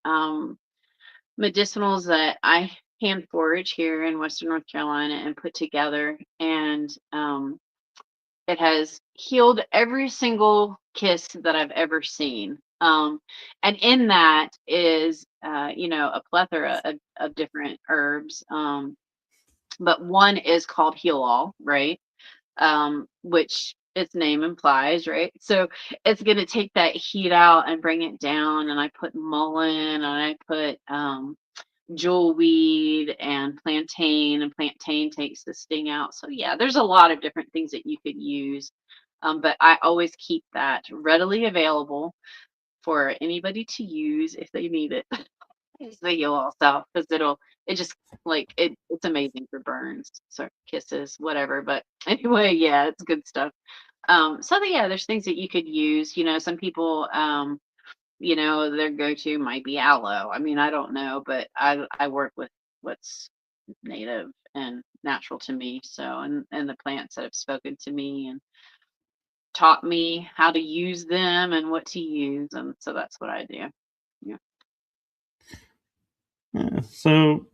medicinals that I hand forage here in Western North Carolina and put together. And it has healed every single kiss that I've ever seen. And in that is, a plethora of different herbs. but one is called Heal All, right? Which its name implies, right? So it's going to take that heat out and bring it down. And I put mullein and I put jewelweed and plantain takes the sting out. So yeah, there's a lot of different things that you could use. But I always keep that readily available for anybody to use if they need it. It's the Heal All stuff because it just like it's amazing for burns, so kisses, whatever. But anyway, yeah, it's good stuff. Yeah, there's things that you could use. Some people, their go-to might be aloe. I mean, I don't know, but I work with what's native and natural to me. So, and the plants that have spoken to me and taught me how to use them and what to use, and so that's what I do. Yeah. Yeah, so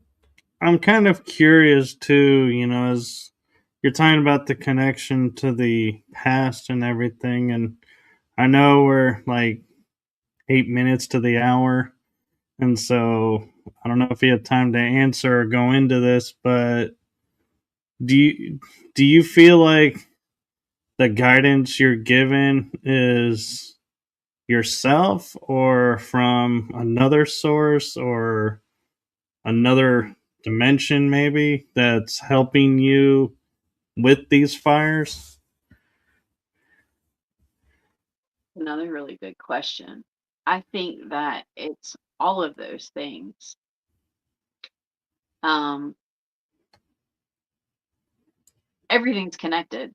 I'm kind of curious too, as you're talking about the connection to the past and everything. And I know we're like 8 minutes to the hour. And so I don't know if you have time to answer or go into this, but do you do you feel like the guidance you're given is yourself or from another source or another dimension maybe that's helping you with these fires? Another really good question. I think that it's all of those things. Um, Everything's connected.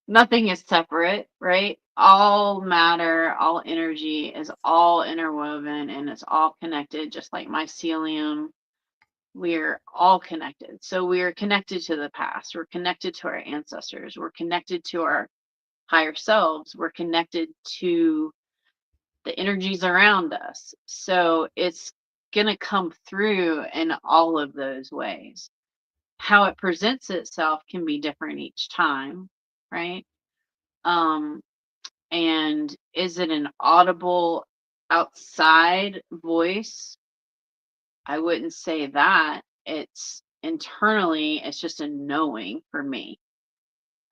Nothing is separate, right? All matter, all energy is all interwoven and it's all connected, just like mycelium. We're all connected. So we're connected to the past. We're connected to our ancestors. We're connected to our higher selves. We're connected to the energies around us. So it's going to come through in all of those ways. How it presents itself can be different each time, right? Um, and is it an audible outside voice? I wouldn't say that. It's internally, it's just a knowing for me.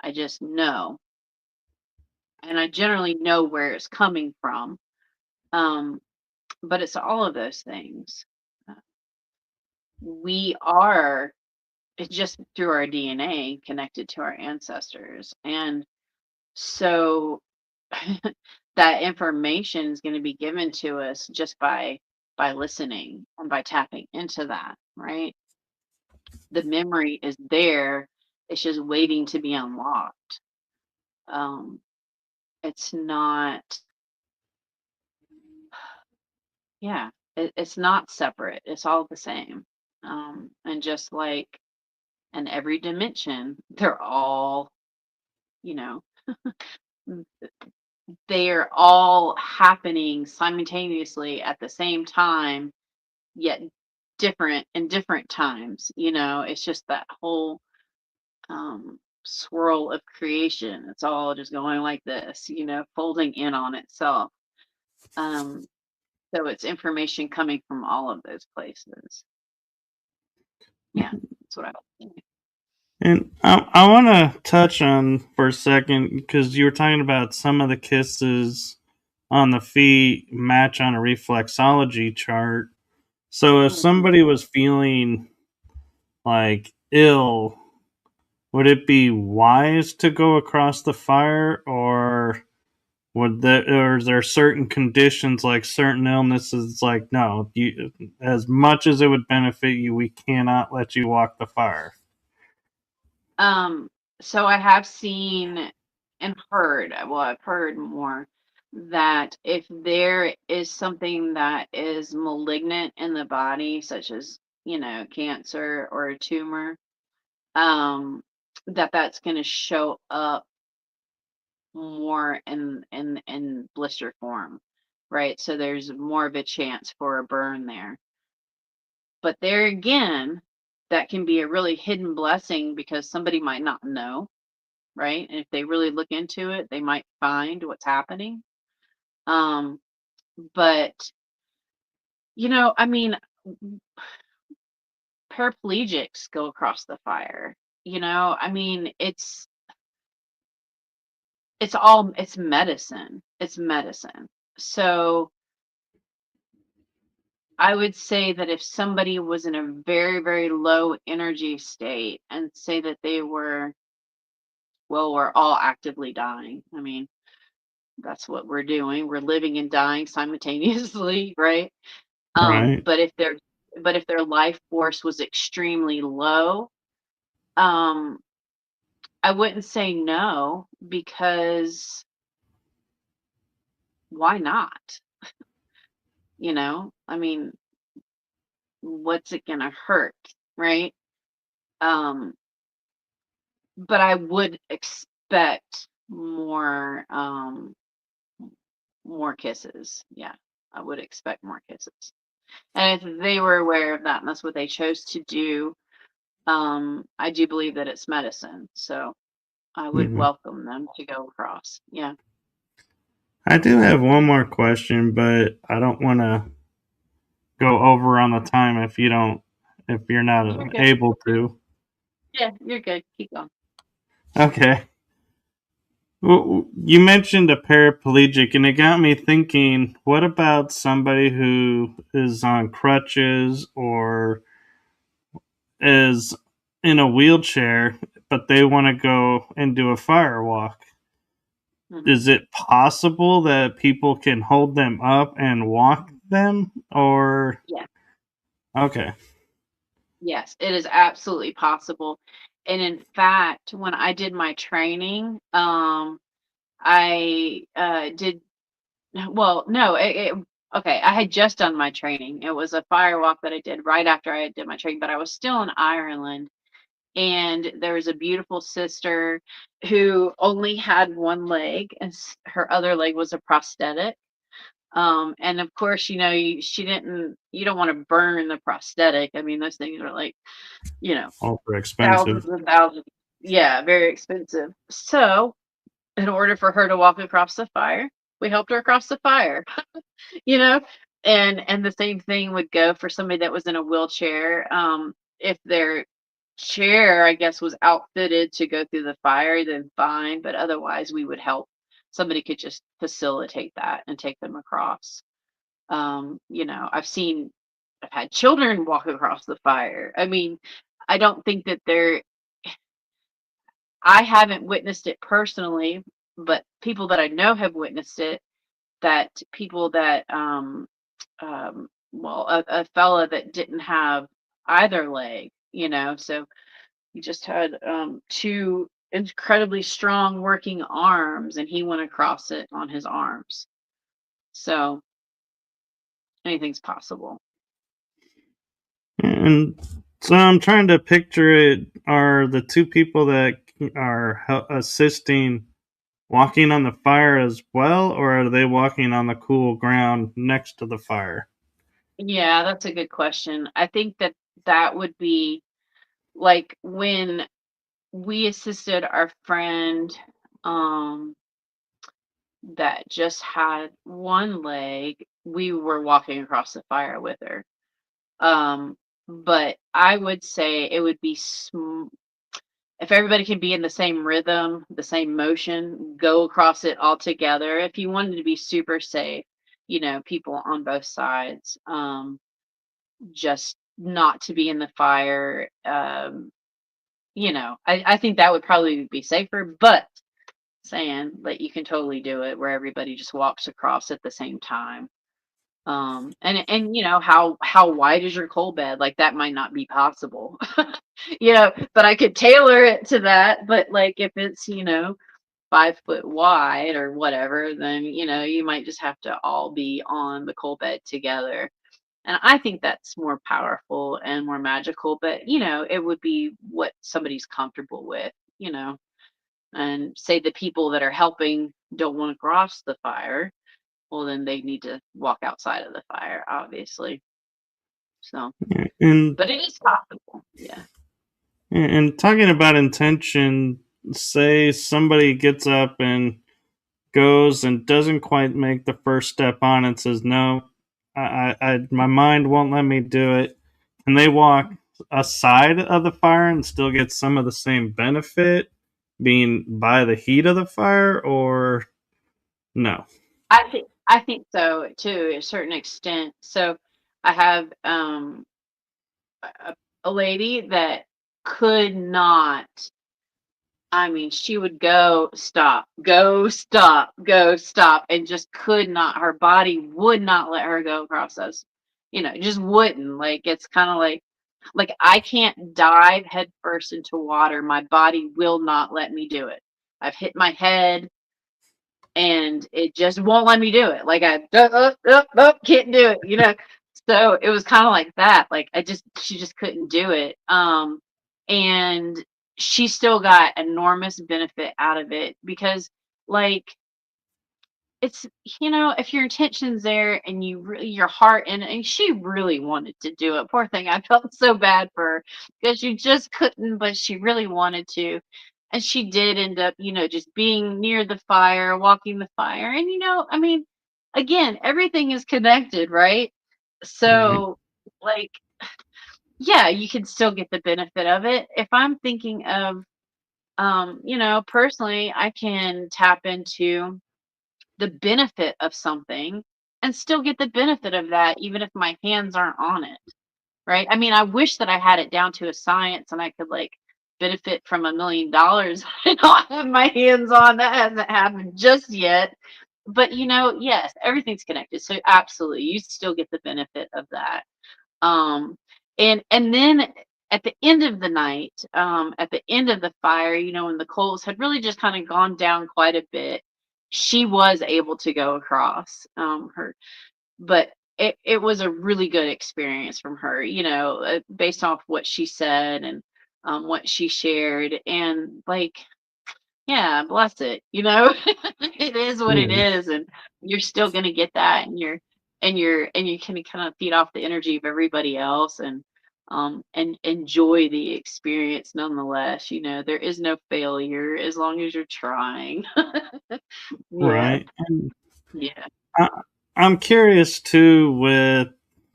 I just know. And I generally know where it's coming from. Um, but it's all of those things. Uh, We are, it's just through our DNA connected to our ancestors. And so that information is going to be given to us just by listening and by tapping into that, right? The memory is there. It's just waiting to be unlocked. Um, it's not, yeah, it's not separate. It's all the same. And just like in every dimension, they're all, you know, they're all happening simultaneously at the same time, yet different in different times. It's just that whole swirl of creation. It's all just going like this, folding in on itself. Um, so it's information coming from all of those places. Yeah, that's what I would say. And I want to touch on for a second because you were talking about some of the kisses on the feet match on a reflexology chart. So if Mhm. somebody was feeling like ill, would it be wise to go across the fire, or or is there certain conditions like certain illnesses like no, you, as much as it would benefit you, we cannot let you walk the fire? Um, so I have seen and heard, well, I've heard more that if there is something that is malignant in the body, such as, cancer or a tumor, um, that's going to show up more in blister form, right? So there's more of a chance for a burn there. But there again, that can be a really hidden blessing because somebody might not know, right? And if they really look into it, they might find what's happening. Um, but I mean, paraplegics go across the fire. I mean, it's it's medicine. It's medicine. So I would say that if somebody was in a very, very low energy state and say that they were, well, we're all actively dying. I mean, that's what we're doing. We're living and dying simultaneously, right? Right. But if their life force was extremely low, um, I wouldn't say no, because why not? I mean, what's it gonna hurt, right? Um, but I would expect more kisses. Yeah, I would expect more kisses. And if they were aware of that and that's what they chose to do, I do believe that it's medicine. So I would Mhm. welcome them to go across. Yeah. I do have one more question, but I don't want to go over on the time if you're not You're good. able to. Yeah, you're good. Keep going. Okay. Well, you mentioned a paraplegic, and it got me thinking, what about somebody who is on crutches or is in a wheelchair, but they want to go and do a firewalk? Hmm. Is it possible that people can hold them up and walk them? Or, Yeah. okay. Yes, it is absolutely possible. And in fact, when I did my training, I did well, no, okay, I had just done my training. It was a firewalk that I did right after I did my training, but I was still in Ireland. And there was a beautiful sister who only had one leg, and her other leg was a prosthetic. And of course, she didn't, you don't want to burn the prosthetic. I mean, those things are like, you know, Ultra expensive. thousands and thousands. Yeah, very expensive. So, in order for her to walk across the fire, we helped her across the fire, you know? And the same thing would go for somebody that was in a wheelchair. If their chair, I guess, was outfitted to go through the fire, then fine. But otherwise, we would help. Somebody could just facilitate that and take them across. I've had children walk across the fire. I mean, I don't think that I haven't witnessed it personally, but people that I know have witnessed it. That people that, well, a fella that didn't have either leg, so he just had two incredibly strong working arms, and he went across it on his arms. So anything's possible. And so I'm trying to picture it. Are the two people that are assisting walking on the fire as well, or are they walking on the cool ground next to the fire? Yeah, that's a good question. I think that that would be like when we assisted our friend um that just had one leg, we were walking across the fire with her. But I would say it would be if everybody can be in the same rhythm, the same motion, go across it all together. If you wanted to be super safe, people on both sides, just not to be in the fire. I think that would probably be safer, but saying that you can totally do it where everybody just walks across at the same time. And how wide is your coal bed? Like that might not be possible. But I could tailor it to that. But like if it's, 5 foot wide or whatever, then you might just have to all be on the coal bed together. And I think that's more powerful and more magical, but it would be what somebody's comfortable with, and say the people that are helping don't want to cross the fire, well, then they need to walk outside of the fire, obviously. So, And but it is possible. Yeah. and talking about intention, say somebody gets up and goes and doesn't quite make the first step on and says, "No, my mind won't let me do it," and they walk aside of the fire and still get some of the same benefit being by the heat of the fire, or no? I think so to a certain extent. So I have a, a lady that could not. I mean, she would go stop, go stop, go stop, and just could not. Her body would not let her go across those. Just wouldn't. Like it's kind of like I can't dive head first into water. My body will not let me do it. I've hit my head and it just won't let me do it. Like can't do it. So it was kind of like that. Like she just couldn't do it. And she still got enormous benefit out of it because, like, it's if your intention's there and you really your heart and she really wanted to do it. Poor thing, I felt so bad for her because she just couldn't, but she really wanted to, and she did end up just being near the fire, walking the fire. And I mean, again, everything is connected, right? Right. So, like, yeah, you can still get the benefit of it. If I'm thinking of personally, I can tap into the benefit of something and still get the benefit of that even if my hands aren't on it, right? I mean, I wish that I had it down to a science and I could, like, benefit from $1 million I don't have my hands on. That hasn't happened just yet. But yes, everything's connected. So absolutely, you still get the benefit of that. Um, and then at the end of the night, at the end of the fire, when the coals had really just kind of gone down quite a bit, she was able to go across her. But it was a really good experience from her, based off what she said and what she shared. And, like, yeah, bless it. It is what it Yeah. is, and you're still gonna get that, and you can kind of feed off the energy of everybody else, and enjoy the experience nonetheless. There is no failure as long as you're trying. Yeah, Right. And yeah. I, I'm curious too with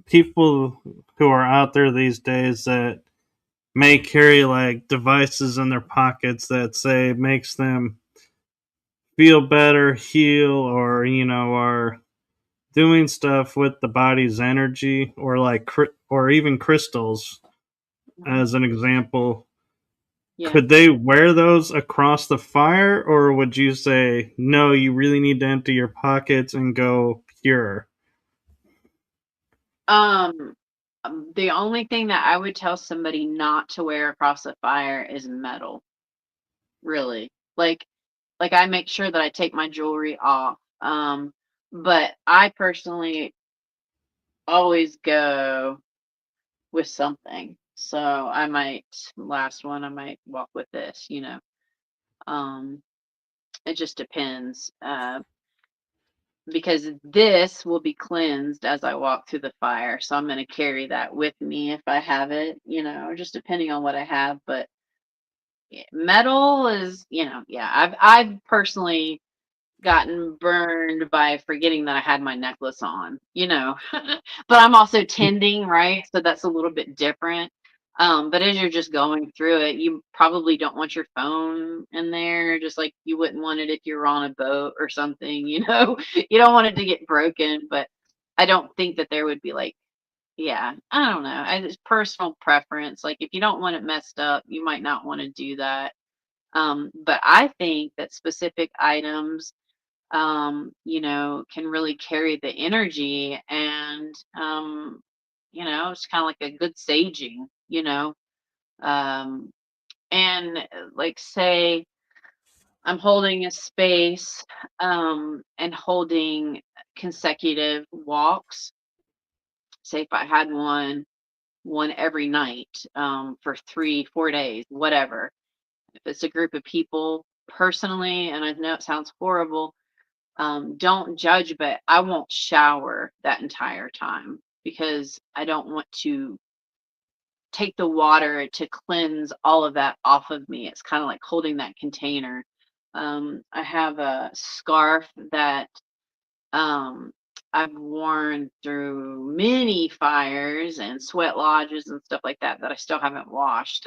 people who are out there these days that may carry like devices in their pockets that say makes them feel better, heal, or are doing stuff with the body's energy, or like or even crystals Mhm. as an example. Yeah. Could they wear those across the fire, or would you say no, you really need to empty your pockets and go pure? Um, the only thing that I would tell somebody not to wear across the fire is metal, really. Like I make sure that I take my jewelry off. But I personally always go with something. So I might last one, I might walk with this. Um, it just depends. Because this will be cleansed as I walk through the fire. So I'm gonna carry that with me if I have it, just depending on what I have. But yeah, metal is, yeah, I've personally gotten burned by forgetting that I had my necklace on. But I'm also tending, right? So that's a little bit different. But as you're just going through it, you probably don't want your phone in there, just like you wouldn't want it if you were on a boat or something. You don't want it to get broken, but I don't think that there would be, like, yeah, I don't know. It's personal preference. Like, if you don't want it messed up, you might not want to do that. But I think that specific items can really carry the energy, and it's kind of like a good saging. Um, and like, say I'm holding a space, and holding consecutive walks. Say if I had one every night, for 3, 4 days, whatever. If it's a group of people, personally, and I know it sounds horrible, don't judge, but I won't shower that entire time because I don't want to take the water to cleanse all of that off of me. It's kind of like holding that container. I have a scarf that um, I've worn through many fires and sweat lodges and stuff like that I still haven't washed.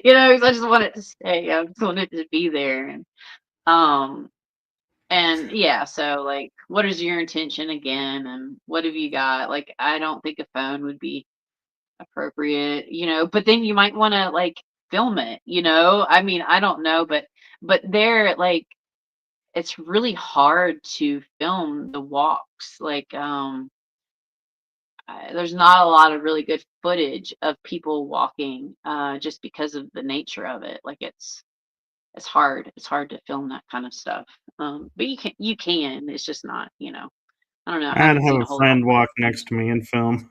You know, 'cause I just want it to stay. I just want it to be there. Um, and yeah, so like, what is your intention again? And what have you got? Like, I don't think a phone would be appropriate, you know, but then you might want to like film it, you know? I mean, I don't know, but there, like, it's really hard to film the walks. Like, there's not a lot of really good footage of people walking, just because of the nature of it. Like, it's hard. It's hard to film that kind of stuff. But you can. It's just not, you know. I don't know. I I'd haven't have seen a a whole lot. friend walk next to me and film.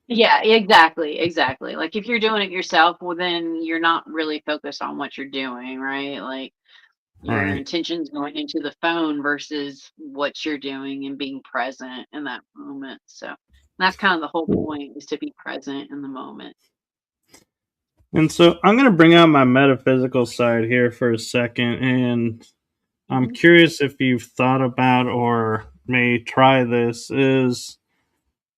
Yeah, exactly, exactly. Like if you're doing it yourself, well, then you're not really focused on what you're doing, right? Like your Right. intention's going into the phone versus what you're doing and being present in that moment. So that's kind of the whole point, is to be present in the moment. And so I'm going to bring out my metaphysical side here for a second. And I'm Hmm. curious if you've thought about or may try this. Is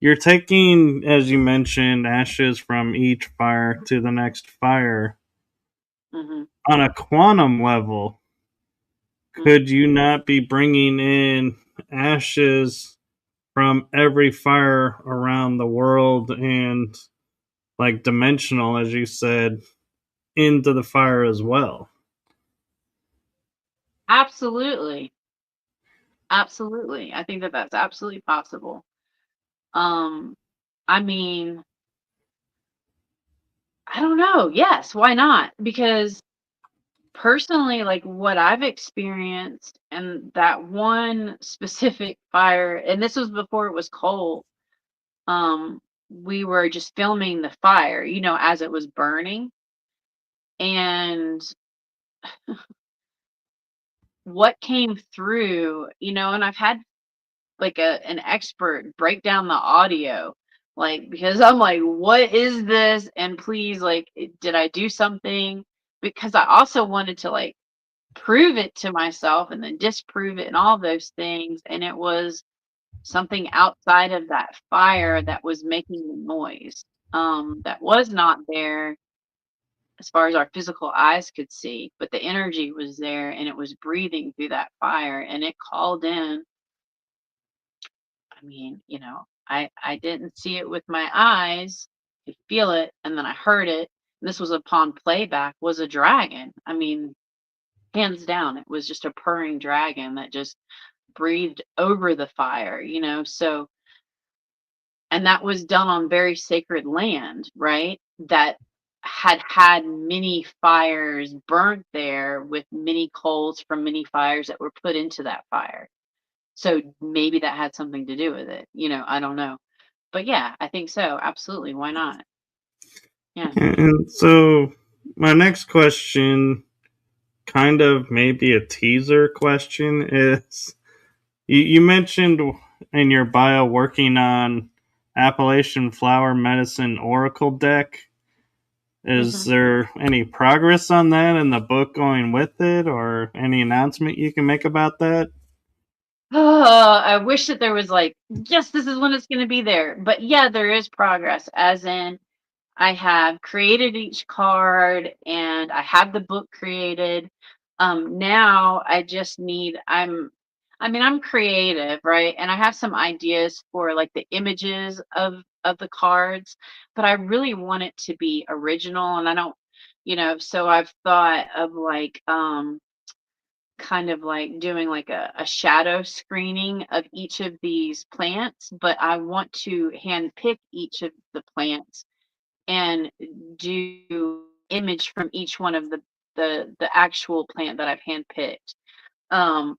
you're taking, as you mentioned, ashes from each fire to the next fire. Hmm. On a quantum level, Hmm. could you not be bringing in ashes from every fire around the world and, like, dimensional, as you said, into the fire as well? Absolutely. Absolutely. I think that that's absolutely possible. Um, I mean, I don't know. Yes, why not? Because personally, like what I've experienced and that one specific fire, and this was before it was cold, we were just filming the fire, you know, as it was burning. And what came through, you know, and I've had like an expert break down the audio, like, because I'm like, what is this? And please, like, did I do something? Because I also wanted to like prove it to myself and then disprove it and all those things. And it was something outside of that fire that was making the noise, that was not there as far as our physical eyes could see, but the energy was there and it was breathing through that fire and it called in. I mean, you know, I didn't see it with my eyes, I could feel it, and then I heard it. And this was upon playback, was a dragon. I mean, hands down, it was just a purring dragon that just breathed over the fire, you know. So, and that was done on very sacred land, right? That had many fires burnt there with many coals from many fires that were put into that fire. So maybe that had something to do with it. You know, I don't know. But yeah, I think so. Absolutely. Why not? Yeah. And so, my next question, kind of maybe a teaser question, is you mentioned in your bio working on Appalachian Flower Medicine Oracle deck. Is Hmm. there any progress on that and the book going with it, or any announcement you can make about that? Oh, I wish that there was like, yes, this is when it's going to be there. But yeah, there is progress, as in I have created each card and I have the book created. Now I just need, I mean, I'm creative, right? And I have some ideas for like the images of the cards, but I really want it to be original and I don't, you know, so I've thought of like kind of like doing like a shadow screening of each of these plants, but I want to hand pick each of the plants and do image from each one of the actual plant that I've handpicked. Um,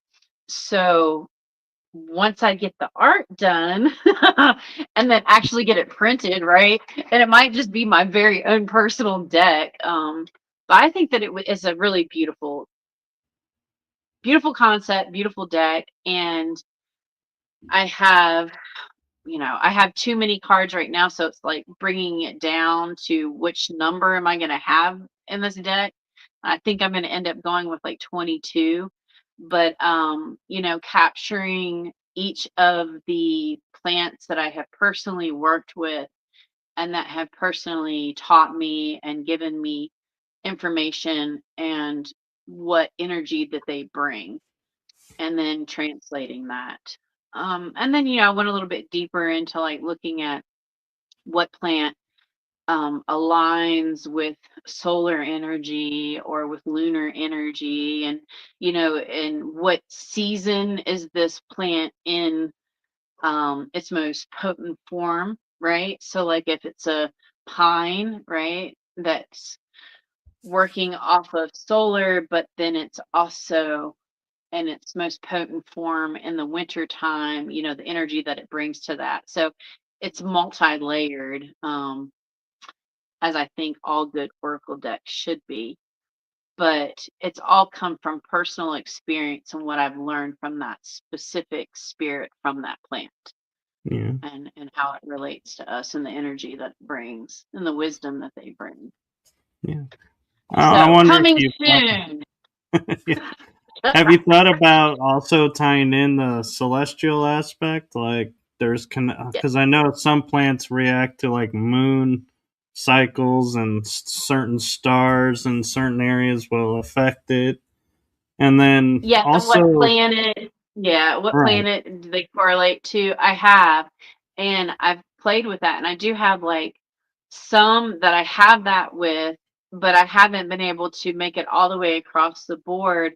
so once I get the art done and then actually get it printed, right? And it might just be my very own personal deck. But I think that is a really beautiful, beautiful concept, beautiful deck, and I have, you know, I have too many cards right now, so it's like bringing it down to which number am I going to have in this deck. I think I'm going to end up going with like 22, but you know, capturing each of the plants that I have personally worked with and that have personally taught me and given me information and what energy that they bring, and then translating that. And then, I went a little bit deeper into like looking at what plant aligns with solar energy or with lunar energy, and and what season is this plant in its most potent form, right? So like if it's a pine, right, that's working off of solar, but then it's also in its most potent form in the winter time, the energy that it brings to that. So it's multi-layered, as I think all good oracle decks should be. But it's all come from personal experience and what I've learned from that specific spirit from that plant, Yeah. and how it relates to us and the energy that it brings and the wisdom that they bring. Yeah. I So wonder if coming you soon. have you thought about also tying in the celestial aspect? Like, Yeah. because I know some plants react to like moon cycles, and certain stars in certain areas will affect it. And then Yes, and what also, planet, yeah, what right, planet do they correlate to? I have, and I've played with that, and I do have like some that I have that with, but I haven't been able to make it all the way across the board,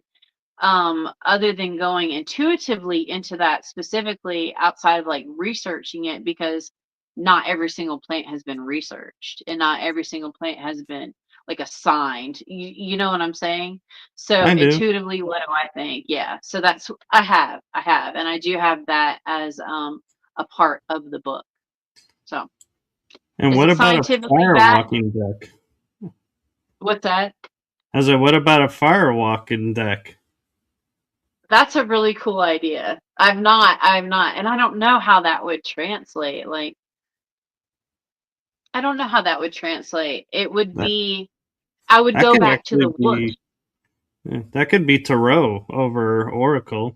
other than going intuitively into that specifically outside of like researching it, because not every single plant has been researched and not every single plant has been like assigned. You know what I'm saying? So I do. intuitively, what do I think? Yeah. So that's I have, and I do have that as a part of the book. So And is what it about a scientifically fire backed? walking deck? What's that? What about a fire walking deck? That's a really cool idea. I've not, and I don't know how that would translate. Like, I don't know how that would translate. It would That be, I would that go could back to actually the wood. be that could be tarot over oracle.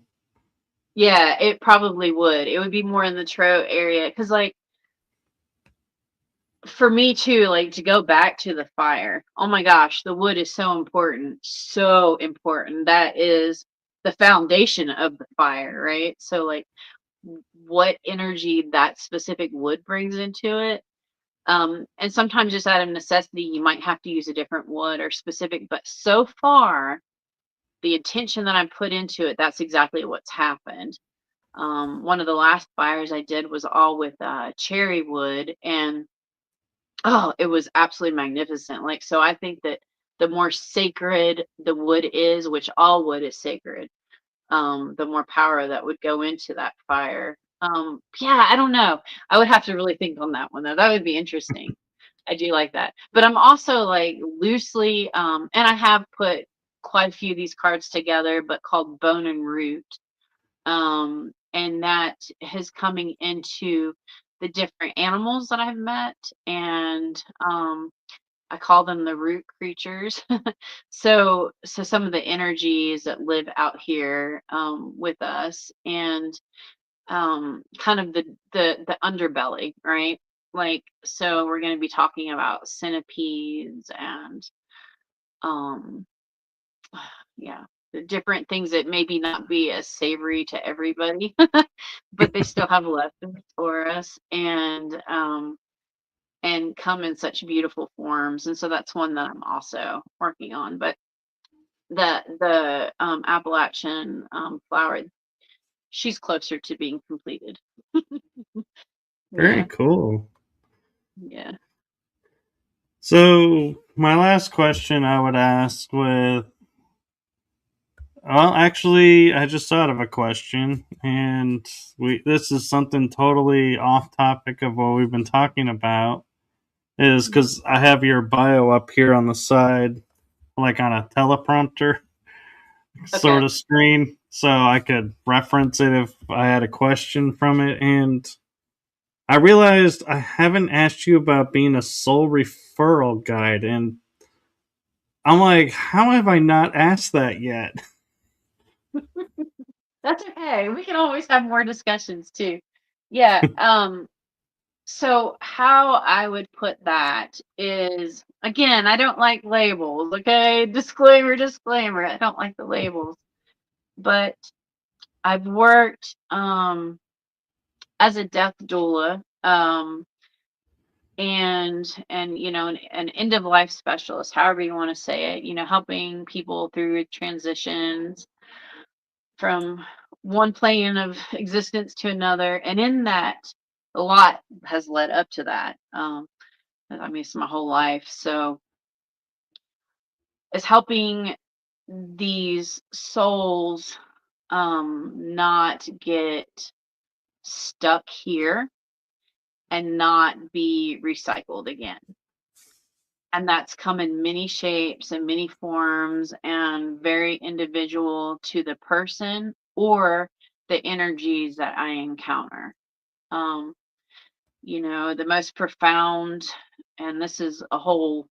Yeah, it probably would. It would be more in the Tro area. Cause like for me too, like to go back to the fire. Oh my gosh, the wood is so important. So important. That is the foundation of the fire, right? So like what energy that specific wood brings into it. And sometimes just out of necessity, you might have to use a different wood or specific, but so far, the intention that I put into it, that's exactly what's happened. One of the last fires I did was all with cherry wood, and oh, it was absolutely magnificent. Like, so I think that the more sacred the wood is, which all wood is sacred, the more power that would go into that fire. Yeah, I don't know. I would have to really think on that one though. That would be interesting. I do like that. But I'm also like loosely, and I have put quite a few of these cards together, but called Bone and Root. And that is coming into the different animals that I've met, and I call them the root creatures. So some of the energies that live out here with us, and kind of the underbelly, right? Like, so we're going to be talking about centipedes and um yeah, the different things that maybe not be as savory to everybody, but they still have lessons for us, and come in such beautiful forms. And so that's one that I'm also working on. But the Appalachian flower, she's closer to being completed. Very Yeah, cool. yeah. So my last question I would ask well, actually, I just thought of a question, and we this is something totally off topic of what we've been talking about. Is Mhm. because I have your bio up here on the side, like on a teleprompter sort Okay. of screen, so I could reference it if I had a question from it. And I realized I haven't asked you about being a soul referral guide, and I'm like, how have I not asked that yet? That's okay. We can always have more discussions too. Yeah. So how I would put that is, again, I don't like labels. Okay, disclaimer, disclaimer. I don't like the labels, but I've worked as a death doula, and an end of life specialist, however you want to say it. Helping people through transitions from one plane of existence to another, and in that, a lot has led up to that. I mean, it's my whole life. So it's helping these souls not get stuck here and not be recycled again. And that's come in many shapes and many forms and very individual to the person or the energies that I encounter. Um, the most profound, and this is a whole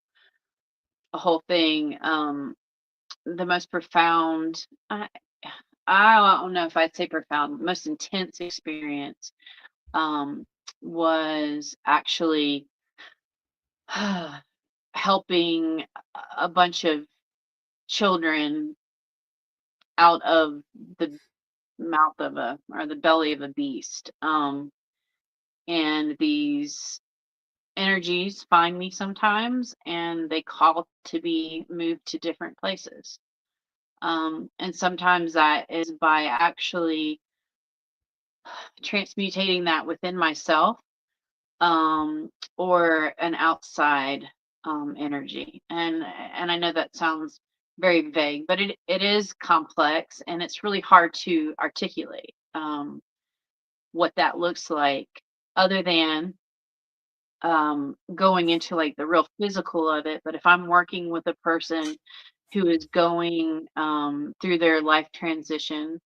thing. The most profound, I don't know if I'd say profound, most intense experience um, was actually helping a bunch of children out of the mouth of a or the belly of a beast. And these energies find me sometimes and they call to be moved to different places. And sometimes that is by actually transmutating that within myself, um, or an outside energy. And I know that sounds very vague, but it is complex and it's really hard to articulate what that looks like, other than going into like the real physical of it. But if I'm working with a person who is going through their life transition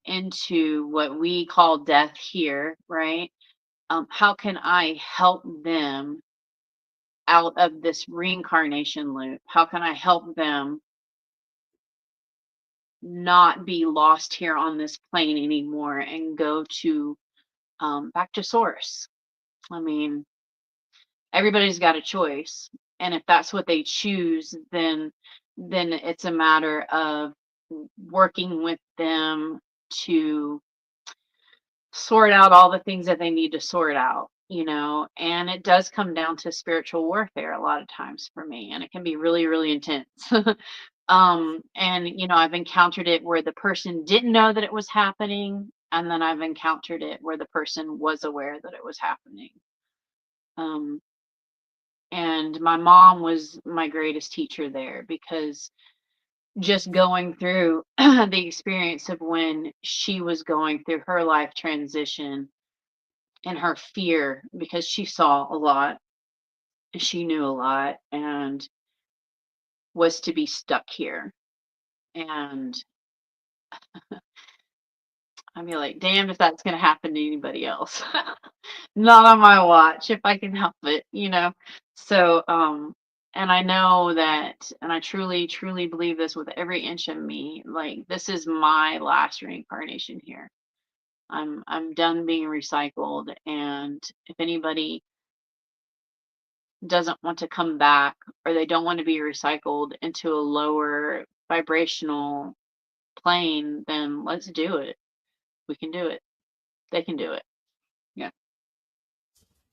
into what we call death here, right? How can I help them out of this reincarnation loop? How can I help them not be lost here on this plane anymore and go to back to source? I mean, everybody's got a choice, and if that's what they choose, then it's a matter of working with them to sort out all the things that they need to sort out, and it does come down to spiritual warfare a lot of times for me, and it can be really, really intense. And I've encountered it where the person didn't know that it was happening, and then I've encountered it where the person was aware that it was happening. um and my mom was my greatest teacher there, because just going through the experience of when she was going through her life transition and her fear, because she saw a lot, she knew a lot, and was to be stuck here. And I'd be like, damn if that's going to happen to anybody else. Not on my watch if I can help it. So, and I know that, and I truly, truly believe this with every inch of me. Like, this is my last reincarnation here. I'm done being recycled. And if anybody doesn't want to come back, or they don't want to be recycled into a lower vibrational plane, then let's do it. We can do it. They can do it. Yeah.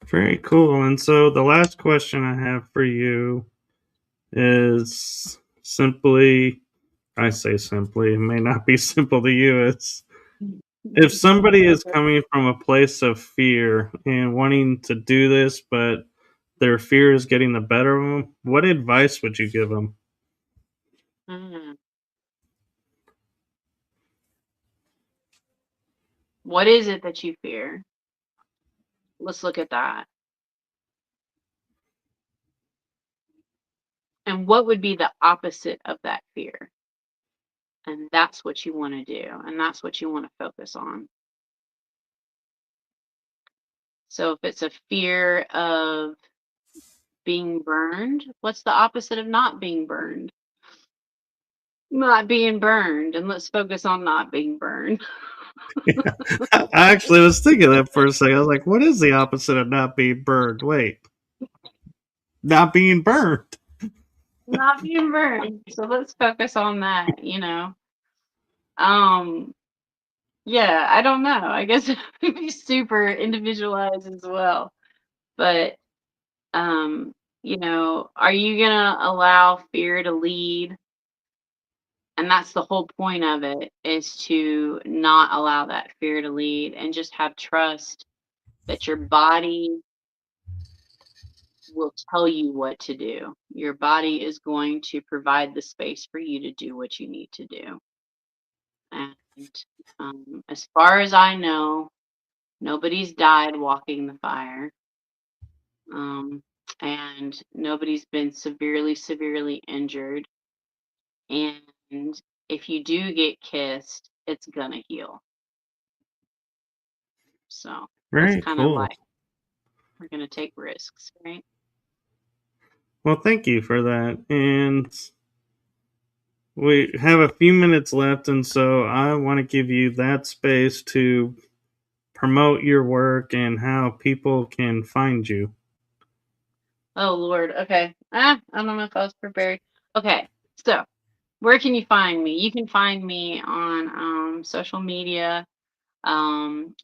Very cool. And so the last question I have for you is simply, I say simply, it may not be simple to you. It's, if somebody is coming from a place of fear and wanting to do this, but their fear is getting the better of them, what advice would you give them? Mm. What is it that you fear? Let's look at that. And what would be the opposite of that fear? And that's what you want to do. And that's what you want to focus on. So if it's a fear of being burned, what's the opposite of not being burned? not being burned, and let's focus on not being burned. I actually was thinking that for a second. I was like, what is the opposite of not being burned? Wait, not being burned. Not being burned. So let's focus on that, Um, yeah, I don't know. I guess it would be super individualized as well. But um, are you gonna allow fear to lead? And that's the whole point of it, is to not allow that fear to lead and just have trust that your body will tell you what to do. Your body is going to provide the space for you to do what you need to do. And as far as I know, nobody's died walking the fire. Um, and nobody's been severely, severely injured. And if you do get kissed, it's gonna heal. So that's Very kind of cool. like, we're gonna take risks, right? Well, thank you for that. And we have a few minutes left, and so I want to give you that space to promote your work and how people can find you. Oh Lord. Okay. I don't know if I was prepared. Okay. So where can you find me? You can find me on social media. I'm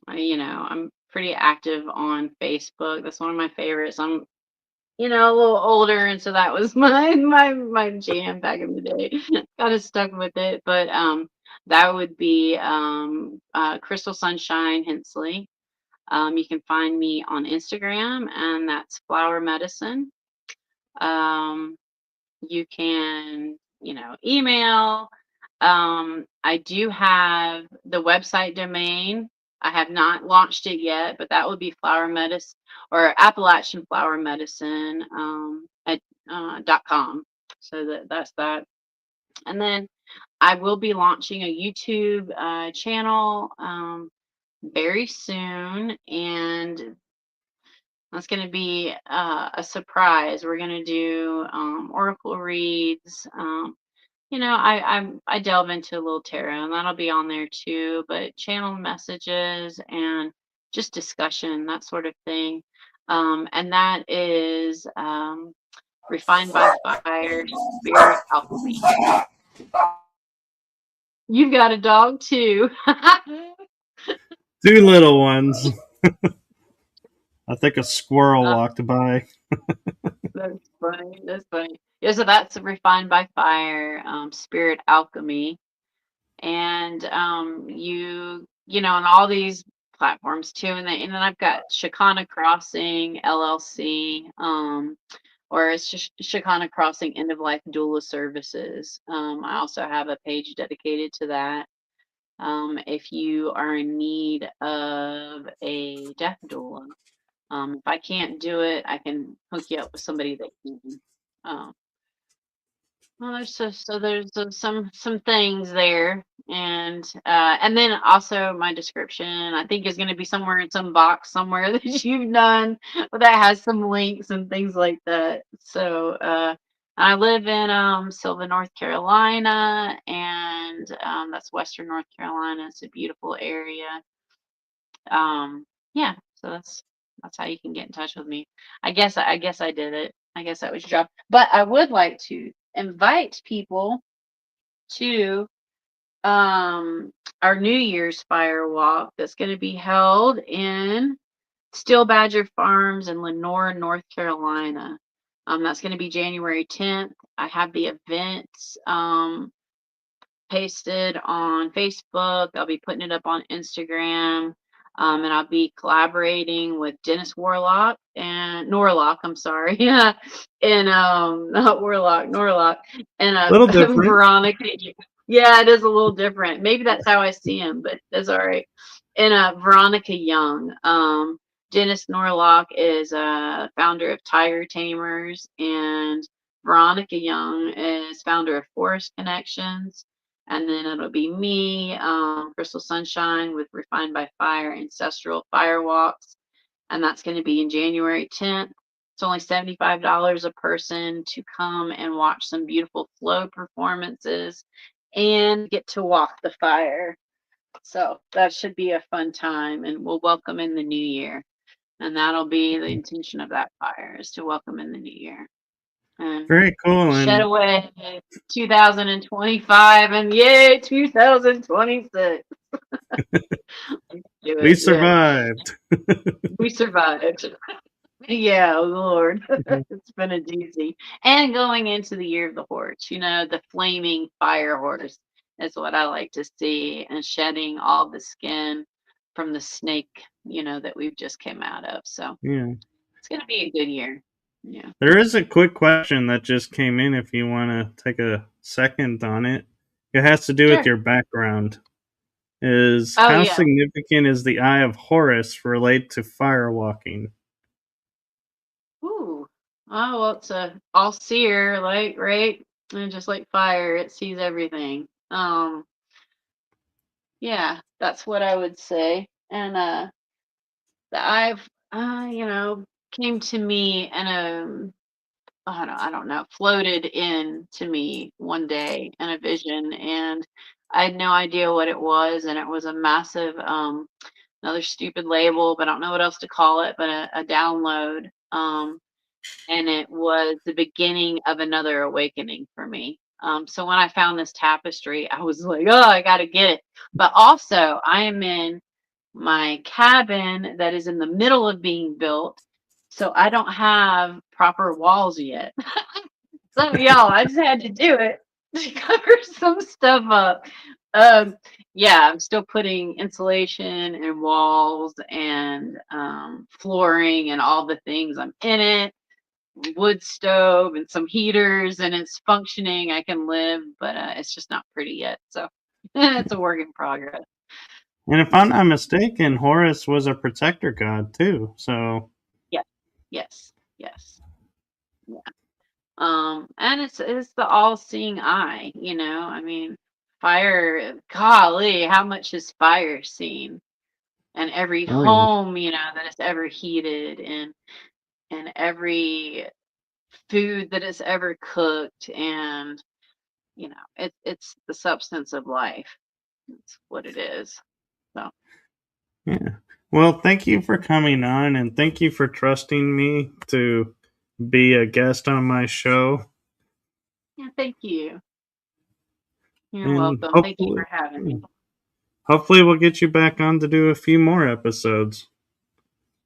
pretty active on Facebook. That's one of my favorites. I'm a little older, and so that was my jam back in the day. Kind of stuck with it, but that would be Crystal Sunshine Hensley. You can find me on Instagram, and that's Flower Medicine. Um, you can, email. I do have the website domain. I have not launched it yet, but that would be Flower Medicine, or Appalachian Flower Medicine at .com. So that's that. And then I will be launching a YouTube channel very soon, and that's going to be a surprise. We're going to do oracle reads. I delve into a little tarot, and that'll be on there too. But channel messages and just discussion, that sort of thing. And that is refined by fire, spirit alchemy. You've got a dog too. Two little ones. I think a squirrel Uh, walked by. that's funny. That's funny. Yeah, so that's refined by fire, spirit alchemy. And on all these platforms too, and then I've got Shakana Crossing LLC, or it's just Shakana Crossing End of Life Doula Services. I also have a page dedicated to that. If you are in need of a death doula, if I can't do it, I can hook you up with somebody that can. Um, well, there's some things there, and then also my description, I think, is going to be somewhere in some box somewhere that you've done, but that has some links and things like that. So I live in Sylva, North Carolina, and that's Western North Carolina. It's a beautiful area. Yeah, so that's how you can get in touch with me. I guess I did it. I guess that was your job. But I would like to invite people to our New Year's fire walk that's going to be held in Steel Badger Farms in Lenore, North Carolina. That's going to be January 10th. I have the events pasted on Facebook. I'll be putting it up on Instagram. And I'll be collaborating with Dennis Warlock and Norlock, I'm sorry. Yeah. And not Warlock, Norlock. And Little different. Veronica. Yeah, it is a little different. Maybe that's how I see him, but that's all right. And Veronica Young. Dennis Norlock is founder of Tiger Tamers, and Veronica Young is founder of Forest Connections. And then it'll be me, Crystal Sunshine with Refined by Fire, Ancestral Firewalks. And that's going to be in January 10th. It's only $75 a person to come and watch some beautiful flow performances and get to walk the fire. So that should be a fun time, and we'll welcome in the new year. And that'll be the intention of that fire, is to welcome in the new year and Very cool. shed And away 2025 and yay 2026. Do we it. Yeah, survived. we survived. Yeah, oh Lord, it's been a doozy. And going into the year of the horse, the flaming fire horse is what I like to see, and shedding all the skin from the snake, that we've just came out of. So Yeah. it's gonna be a good year. Yeah. There is a quick question that just came in if you want to take a second on it. It has to do with Sure. your background. Is Oh how yeah. significant is the Eye of Horus relate to firewalking? Ooh. Oh well, it's a all seer, like right, and just like fire, it sees everything. Yeah, that's what I would say. And the I've came to me and I don't know, floated in to me one day in a vision, and I had no idea what it was, and it was a massive another stupid label, but I don't know what else to call it, but a download. And it was the beginning of another awakening for me. So when I found this tapestry, I was like, oh, I got to get it. But also, I am in my cabin that is in the middle of being built. So I don't have proper walls yet. So, y'all, I just had to do it to cover some stuff up. Yeah, I'm still putting insulation and walls and flooring and all the things. I'm in it, wood stove and some heaters, and it's functioning. I can live, but it's just not pretty yet. So it's a work in progress. And if I'm not mistaken, Horus was a protector god too. So Yeah. Yes. Yes. Yeah. And it's the all-seeing eye. I mean, fire. Golly, how much has fire seen? And every oh yeah, home, that is ever heated, and every food that is ever cooked, and it's the substance of life. That's what it is. So yeah. Well, thank you for coming on, and thank you for trusting me to be a guest on my show. yeah, thank you. You're And welcome. Thank you for having me. hopefully we'll get you back on to do a few more episodes.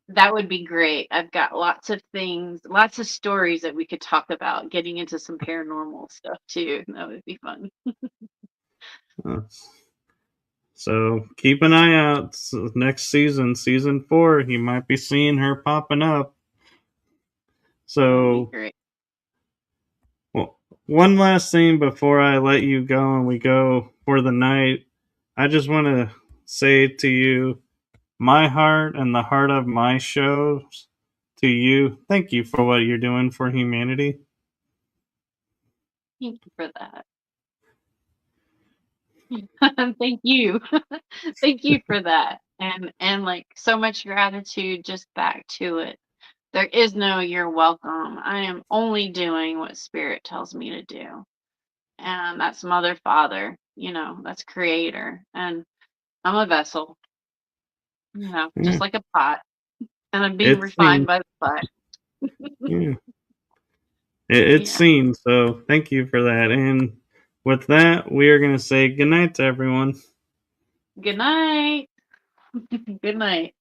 That would be great. I've got lots of things, lots of stories that we could talk about, getting into some paranormal stuff too. That would be fun. Uh, So keep an eye out. Next season, season 4, you might be seeing her popping up. That'd be So, great. well, one last thing before I let you go and we go for the night. I just want to say to you, my heart and the heart of my shows, to you, thank you for what you're doing for humanity. Thank you for that. Thank you. Thank you for that. And like so much gratitude just back to it. There is no you're welcome. I am only doing what spirit tells me to do. And that's mother, father, that's creator. And I'm a vessel, Yeah, just like a pot. And I'm being it's refined seen. by the pot. Yeah, it's Yeah. seen. So thank you for that. And with that, we are going to say goodnight to everyone. Good night. Good night.